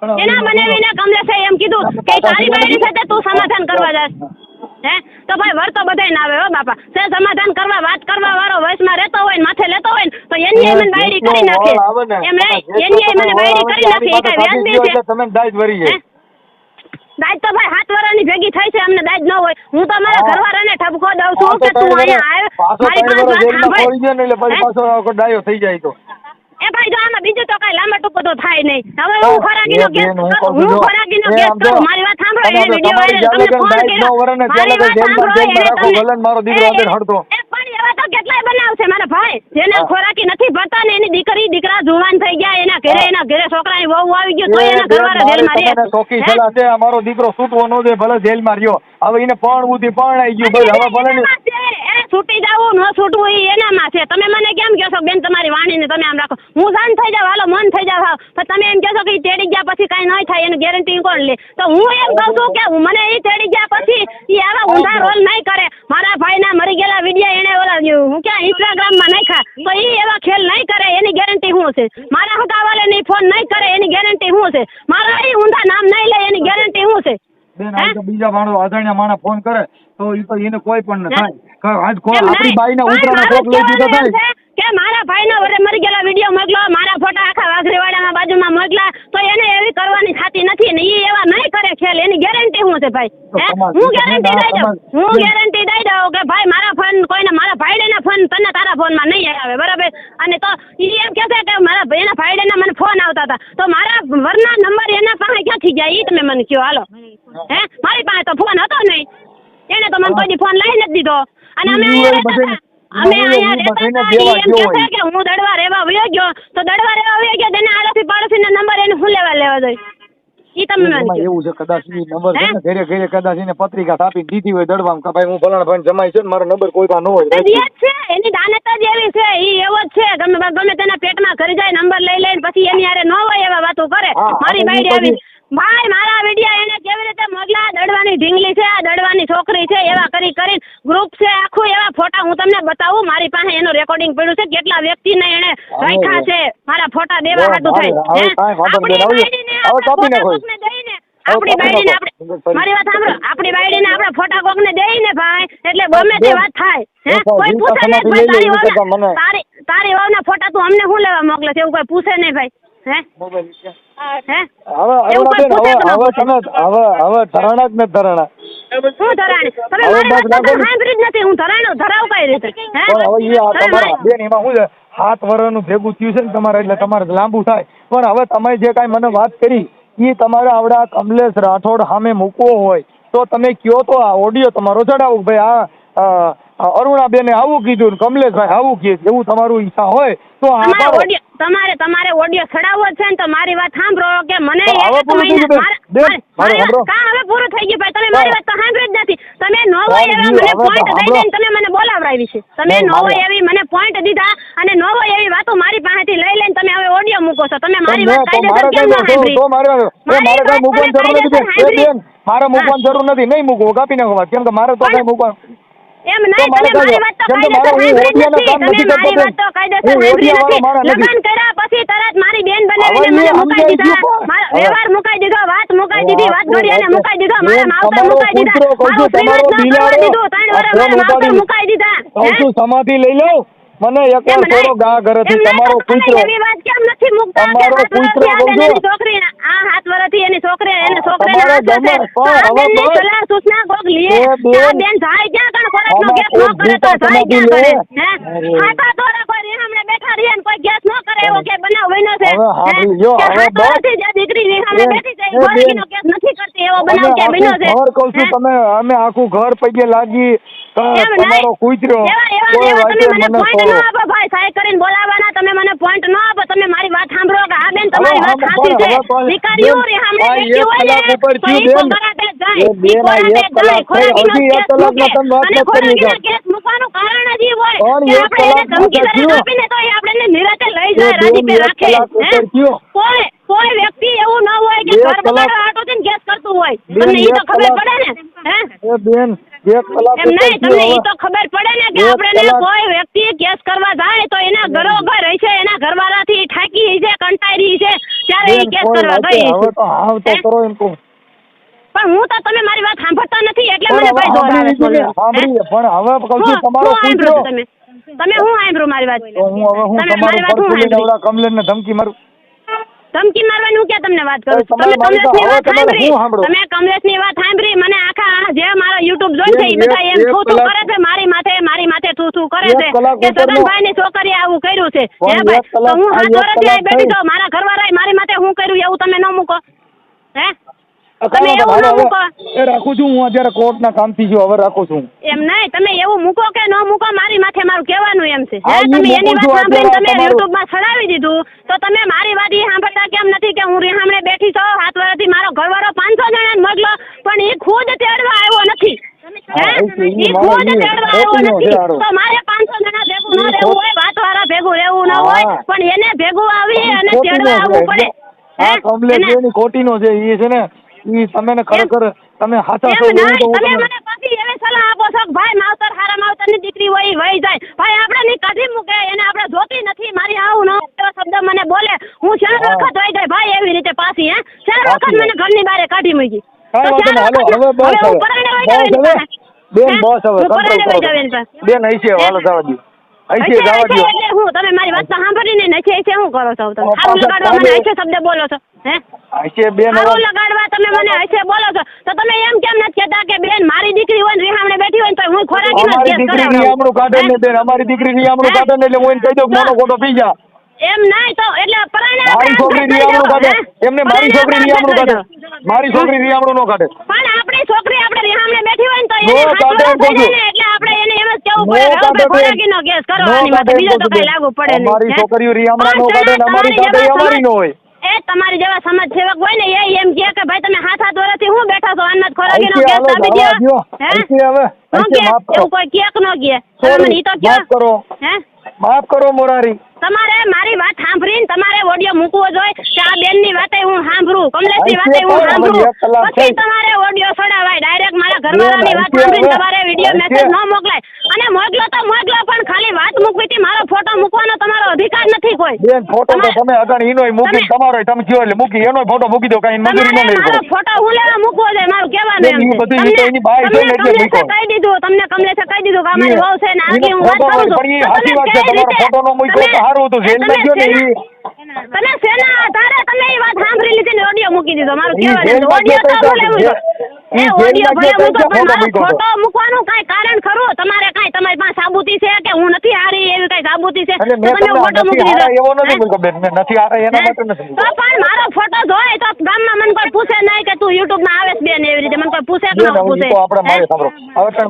Speaker 2: એના બનાવીને કમલેશે એમ કીધું કે તારી બાયડી સાથે તું સમાધાન કરવા જાસ હે તો ભાઈ વર તો બધાય ના આવે હો બાપા સે સમાધાન કરવા વાત કરવા વાળો વયસમાં રહેતો હોય ને માથે લેતો હોય ને તો એની મને બાયડી કરી નાખે એમ નહીં એની મને બાયડી કરી નાખે એ કઈ વ્યાજબી છે
Speaker 1: તમે દાજ ભરી જાય
Speaker 2: દાજ તો ભાઈ 7 વર્ષની ભેગી થઈ છે અમને દાજ ન હોય હું તો મારા ઘરવાળાને ઠપકો દઉં છું કે તું અહીંયા આવ મારી પાસે વાત સાંભળ
Speaker 1: એટલે પછી પાછો ડાયો થઈ જાય તો
Speaker 2: એ ભાઈ જો આમાં બીજું તો કઈ લાંબા ટૂંકો તો થાય નહીં હવે હું ખોરાકીનો કેસ કરું મારી વાત સાંભળો એ વિડિયો વાયરલ તમને ફોન કર્યો મારી વાત સાંભળો
Speaker 1: મારો દીકરો આગળ હડતો
Speaker 2: પણ એવા તો કેટલાય બનાવશે મારા ભાઈ જેને ખોરાકી નથી ભરતા ને એની દીકરા જુવાન થઈ ગયા એના ઘરે છોકરાની વહુ આવી ગયો તો એના ઘરવાળા જેલમાં રહે
Speaker 1: ચોકી સલાહ છે અમારો દીકરો છૂટવો ન દે ભલે જેલમાં રહ્યો હવે એને પરણવું પરણાઈ ગયું ભાઈ હવે ભલે
Speaker 2: છૂટી જવું ન છૂટવું એ એનામાં છે તમે મને કેમ કહો છો બેન તમારી વાણીને તમે આમ રાખો હું જાન થઈ જાવ હાલો મન થઈ જાવ પણ તમે એમ કહો છો કે તેડી ગયા પછી કાંઈ નહીં થાય એની ગેરંટી કોણ લે તો હું એમ કહું છું કે મને એ તેડી ગયા પછી એ આવા ઊંધા રોલ નહીં કરે મારા ભાઈના મરી ગયેલા વિડીયો એને ઓલા હું ક્યાં ઇન્સ્ટાગ્રામમાં નાખ્યા તો એ એવા ખેલ નહીં કરે એની ગેરંટી શું છે મારા હકાવાલે નહીં ફોન નહીં કરે એની ગેરંટી શું છે મારા એ ઊંધા નામ નહીં લે એની ગેરંટી શું છે
Speaker 1: બેન આ તો બીજા માણસો અજાણ્યા માણસ ફોન કરે તો એ તો એને કોઈ પણ ન થાય આપણી બાઈના ઉતરાના કોક લઈ દીધો થાય
Speaker 2: કે મારા ભાઈના વરે મરી ગયેલા વિડીયો મોકલો મારા ફોટા આખા વાઘરેવાડાના બાજુમાં મોકલા તો એને એવી કરવાની થતી નથી ને એ એવા નહીં કરે ખેલ એની ગેરંટી શું છે ભાઈ હું ગેરંટી દઈ દઉં કે ભાઈ મારા ફોન કોઈને મારા ભાઈડેના ફોન તને તારા ફોનમાં નહીં આવે બરાબર અને તો એ એમ કહેશે કે મારા એના ભાઈડેના મને ફોન આવતા હતા તો મારા વરના નંબર એના પાસે ક્યાંથી ગયા એ તમે મને કહો હાલો હે મારી પાસે તો ફોન હતો નહીં એને તો મને કોઈ ફોન લઈ નથી દીધો અને અમે અહીંયા રહેતા કે હું દડવા રહેવા વયો ગયો તો દડવા રહેવા વયો ગયો તેને આડોશી પાડોશીના નંબર એને હું લેવા જોઈએ ઈ તમે
Speaker 1: એવું છે કદાચ ઈ નંબર છે ને ઘરે ઘરે કદાચ એને પત્રિકા છાપી દીધી હોય દડવામાં કે ભાઈ હું ફલાણા ભાઈ જમાઈ છે ને મારો નંબર કોઈ પાસે ન હોય
Speaker 2: છે એની દાનત જ એવી છે ઈ એવો જ છે ગમે તેના પેટમાં કરી જાય નંબર લઈ લઈને પછી એની હારે ન હોય એવા વાતો કરે મારી બાયડી આવી ભાઈ મારા વિડિયા એને કેવી રીતે મોકલા દડવાની ઢીંગલી છે આ દડવાની છોકરી છે એવા કરીને ગ્રુપ છે આખું એવા ફોટા હું તમને બતાવું મારી પાસે એનું રેકોર્ડિંગ પડ્યું છે કેટલા વ્યક્તિને એને રાખ્યા છે મારા ફોટા દેવા હાટું થાય આપણી બાયડીને મારી વાત સાંભળો આપણી બાયડીને આપણે ફોટા કોકને દઈને ભાઈ એટલે ગમે તે વાત થાય હે કોઈ પૂછે નહીં તારી વાવના ફોટા તું અમને શું લેવા મોકલે છે એવું કોઈ પૂછે નહીં ભાઈ હે
Speaker 1: હવે ધરાણા જ ને ધરાણા
Speaker 2: હું ધરાણી તમે મારી વાત સાંભળી જ નથી હું ધરાવ કઈ રીતે
Speaker 1: બેન એમાં શું છે 7 વર્ષનું ભેગું થયું છે ને તમારે એટલે તમારે લાંબુ થાય પણ હવે તમે જે કાંઈ મને વાત કરી એ તમારે આવડા કમલેશ રાઠોડ સામે મૂકવો હોય તો તમે કયો તો આ ઓડિયો તમારો ચડાવો ભાઈ આ અરુણાબેને આવું કીધું કમલેશભાઈ આવું કહે એવું તમારું ઈચ્છા હોય તો
Speaker 2: તમારે ઓડિયો ચડાવવો છે ને તો મારી વાત સાંભળો કે મને
Speaker 1: હવે પૂરું થઈ
Speaker 2: ગયું ભાઈ તમે મારી વાત તો સાંભળી જ નથી તમે નો હોય એવા મને પોઈન્ટ દઈ દઈને તમે મને બોલાવડાવી છે તમે નો હોય એવી મને પોઈન્ટ દીધા અને નો હોય એવી વાતો મારી પાસેથી લઈ લઈને તમે હવે ઓડિયો મૂકો છો તમે મારી વાત કાયદેસર કેમ ન સાંભળી
Speaker 1: મારે મૂકવાની જરૂર નથી નહીં મૂકવું કાપી નાખો કેમ કે મારે તો કઈ મૂકવા
Speaker 2: એમ નહીં તમે મારી વાત તો કાયદેસર સાંભળી નથી તમે મારી વાત તો કાયદેસર સાંભળી નથી લગ્ન કર્યા પછી તરત મારી બેન બનાવીને મને મુકાઈ દીધા વ્યવહાર મુકાઈ દીધો વાત મુકાઈ દીધી વાત ઘડિયાને મુકાઈ દીધો મારા માવતર મુકાઈ દીધા મારું શ્રીમત ન કરવા દીધું 3 વર્ષ મારા માવતર મુકાઈ દીધા
Speaker 1: સમાધિ લઈ લો મને એકવાર થોડો ગા ઘરેથી તમારો કૂતરો
Speaker 2: એવી વાત કેમ નથી મુકતા
Speaker 1: તમારો કૂતરો
Speaker 2: એની છોકરી આ 7 વર્ષથી એની છોકરીને સલાહ સૂચના કોક લીએ આ બેન જાય ક્યાં કણ કોરસનો ગેસ ન કરે તો જાય ક્યાં કરે હે હાથા તોરા કોઈ હમણે બેઠા રહે ને કોઈ ગેસ ન કરે એવો કે બનાવ બન્યો છે હવે બસ જે દીકરી હમણે બેઠી છે ગોળીનો ગેસ નથી કરતી એવો બનાવ કે બન્યો છે
Speaker 1: ઘર કહું છું તમે અમે આખું ઘર પગે લાગી તમારો કૂતરો
Speaker 2: તમે મને પોઈન્ટ ન આપો ભાઈ સાહેબ કરીને બોલાવવાના, તમે મને પોઈન્ટ ન આપો, તમે મારી વાત સાંભળો કે હા બેન તમારી વાત સાચી છે, દીકરીઓ રેહામણે બેઠી હોય ને તો ઈ ખોરાટે જાય, ઈ ખોરાટે જાય, ખોરાકીનો કેસ મૂકે, અને ખોરાકીના કેસ મૂકવાનું કારણ જ ઈ હોય કે આપણે એને ધમકી ધમકી આપીને તો એ આપણે નિરાતે લઈ જાય, રાજીપે રાખે, કોઈ વ્યક્તિ એવું ન હોય કે ઘર બગાડવા હાટું કેસ કરતું હોય, તમને ઈ તો ખબર પડે ને,
Speaker 1: બેન
Speaker 2: એમ નહીં, તમને ઈ તો ખબર પડે ને કે આપણે કોઈ વ્યક્તિ કેસ કરવા જાય તો એના ઘરોઘર રહી છે, એના ઘરવાળાથી ઠાકી છે, કંટાળી છે, ત્યારે ઈ કેસ કરવા ગઈ.
Speaker 1: હવે તો હાવ તો કરો એમ કહું.
Speaker 2: પણ હું તો તમે મારી વાત સાંભળતા નથી એટલે મને ભાઈ જોર આવે છે.
Speaker 1: સાંભળીએ પણ હવે કહું છું તમારો
Speaker 2: તમે હું સાંભળ્યું મારી વાત?
Speaker 1: તો હું હવે હું તમારું પરફુલી નવડા કમલેશને ધમકી મારું?
Speaker 2: ધમકી મારવાની હું ક્યાં તમને વાત કરું? તમે કમલેશની વાત સાંભળી, મને આખા જે મારા યુટ્યુબ જોઈ છે એ બધા એમ થૂ થૂ કરે છે મારી માથે થૂ થૂ કરે છે કે સગનભાઈની છોકરીએ આવું કર્યું છે. હે ભાઈ, તો હું 7 વર્ષથી બેઠી છું, મારા ઘરવાળાએ મારી માથે હું કર્યું એવું તમે ન મૂકો? હે તમે એવું ન મૂકો?
Speaker 1: એ રાખું છું હું અત્યારે કોર્ટના કામથી છું, હવે રાખું છું.
Speaker 2: એમ નહીં, તમે એવું મૂકો કે ન મૂકો મારી માથે મારું કહેવાનું એમ છે. હે તમે એની વાત સાંભળીને તમે યુટ્યુબમાં ચડાવી દીધું તો તમે મારી વાત ઈ સાંભળતા કેમ નથી કે હું રેહામણે બેઠી છું 7 વર્ષથી, મારો ઘરવાળો 500 જણાને મોકલો પણ એ ખુદ તેડવા આવ્યો નથી. ઈ ખુદ તેડવા આવ્યો નથી તો મારે 500 જણા ભેગું ન રહેવું હોય, વાતવાળા ભેગું રહેવું ન હોય, પણ એને ભેગું આવી અને તેડવા આવવું પડે.
Speaker 1: હા કમલેશની ખોટીનો છે ઈ છે ને, ઈ તમે ખરેખર તમે સાચા છો.
Speaker 2: તમે મને પાછી એવી સલાહ આપો છો કે ભાઈ માવતર હારા માવતરની દીકરી હોય વહી જાય, ભાઈ આપણે ની કાઢી મૂકે, એને આપણે જોતી નથી, મારી આવું ન એવો શબ્દ મને બોલે, હું 4 વખત વહી જાય ભાઈ એવી રીતે પાછી. 4 વખત મને ઘરની બહાર કાઢી મૂકી.
Speaker 1: બેન બસ હવે બેન હશે હાલો જવા દો, હશે જવા દો.
Speaker 2: એટલે હું તમે મારી વાત સાંભળીને નશે શું કરો છો? તમે સારું લગાડવા મને હશે શબ્દ બોલો છો?
Speaker 1: હશે બેન
Speaker 2: સારું લગાડવા તમે મને હશે બોલો છો તો તમે એમ કેમ નથી કહેતા કે બેન મારી દીકરી હોય ને રેહામણે બેઠી હોય ને તો હું ખોરાકીનો કેસ કરાવું?
Speaker 1: અમારી દીકરી નિયામણું કાઢે ને બેન, અમારી દીકરી નિયામણું કાઢે ને એટલે હું એને કહી દઉં મોનો ખોટો પી જા.
Speaker 2: એમ નહીં તો એટલે
Speaker 1: મારી છોકરી નિયામણું કાઢે એમને, મારી છોકરી નિયામણું કાઢે, મારી છોકરી નિયામણું નો કાઢે.
Speaker 2: પણ આપણી છોકરી આપણે રેહામણે બેઠી હોય ને તો એને એટલે આપણે એને એમ જ કેવું પડે ખોરાકીનો કેસ કરો આની માટે, બીજો તો કઈ લાગુ પડે નહીં.
Speaker 1: મારી છોકરીઓ રિયામણા નો કાઢે ને અમારી કાઢે અમારી નો હોય.
Speaker 2: એ તમારી જેવા સમાજ સેવક હોય ને એ એમ કહે કે ભાઈ તમે 7 વર્ષથી હું બેઠા છો આના ખોરાકીનો કેસ આપી દો. એવું કોઈ કેક નો કહે મને ઈ તો
Speaker 1: કરો, માફ કરો મોરારી.
Speaker 2: તમારે મારી વાત સાંભળીને તમારે ઓડિયો મૂકવો જોઈએ કે આ બેનની વાતે હું સાંભળું, કમલેશની વાતે હું સાંભળું, પછી તમારે ઓડિયો ચડાવાય. ડાયરેક્ટ મારા ઘરવાળાની વાત સાંભળીને તમારે વિડીયો મેસેજ ન મોકલાય, અને મોકલો તો મોકલો પણ ખાલી વાત મૂકવીથી મારો ફોટો મૂકવાનો તમારો અધિકાર નથી કોઈ.
Speaker 1: બેન ફોટો તો તમે અગણ ઈનોય મૂકી તમારો તમે કયો એટલે મૂકી એનોય ફોટો મૂકી દો, કાઈ મજૂરી ન લેવી પડે.
Speaker 2: ફોટો હું લેવા મૂકવો છે મારું કહેવાનું એમ છે.
Speaker 1: એની બાઈ છે ને એટલે મૂકો.
Speaker 2: કહી દીધું તમને, કમલેશે કહી દીધું કે અમારી વહુ છે ને આખી હું વાત કરું છું.
Speaker 1: પણ એ સાચી વાત છે, તમારો ફોટો નો મૂક્યો તો સારું હતું, જેલમાં ગયો ને ઈ
Speaker 2: તમે સેના આધારે તમે એ વાત સાંભળી લીધી ને ઓડિયો મૂકી દીધો. મારું કહેવાનું ઓડિયો તો હું લેવું છું, એ ઓડિયો ભલે મૂકો પણ મારો ફોટો મૂકવાનું કઈ કારણ ખરું? તમારે કઈ તમારી પાસે સાબુતી છે કે હું નથી હારી એવી કઈ સાબુતી છે? તમે ફોટો મૂકી દીધો
Speaker 1: એવો નથી મૂક્યો બેન, મેં નથી હારા એના માટે નથી.
Speaker 2: તો પણ મારો ફોટો જોય તો ગામમાં મને કોઈ પૂછે નહીં કે તું યુટ્યુબ માં આવે બેન એવી રીતે, મને કોઈ પૂછે કે ન પૂછે?
Speaker 1: તો આપણે મારે સાંભળો, હવે પણ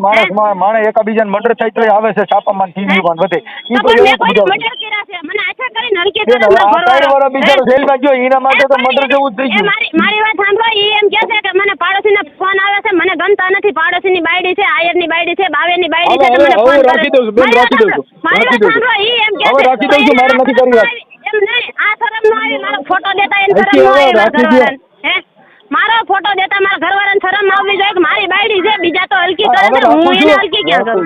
Speaker 1: માણસ એકબીજાને મર્ડર થાય તો આવે છે છાપામાં ટીવી માં વધે. ઈ તો
Speaker 2: મેં કોઈ મર્ડર કર્યા છે મને આછા કરી નરકી કરે મારો
Speaker 1: ઘરવાળો બિચારો જેલમાં ગયો એના માટે તો મર્ડર જેવું જ થઈ ગયું.
Speaker 2: મારી વાત સાંભળો, ઈ એમ કહે છે કે મને પાડોશીનો ફોન આવે છે, મને ગમતા નથી, પાડોશીની બાયડી છે, આયરની બાયડી છે, બાવેરની બાયડી છે, તમને ફોન કરે.
Speaker 1: રાખી દઉં છું બેન, રાખી દઉં છું,
Speaker 2: મારી વાત સાંભળો, ઈ એમ કહે છે
Speaker 1: રાખી દઉં છું, મારે નથી કરી વાત.
Speaker 2: એમ નહીં, આ શરમ ન આવી મારો ફોટો દેતા, એને શરમ ન આવી મારા ઘરવાળાને. હે મારો ફોટો દેતા મારા ઘરવાળાને શરમ આવવી જોઈએ કે મારી બાયડી છે, બીજા તો હલકી કરે છે, હું એને હલકી ક્યાં કરું?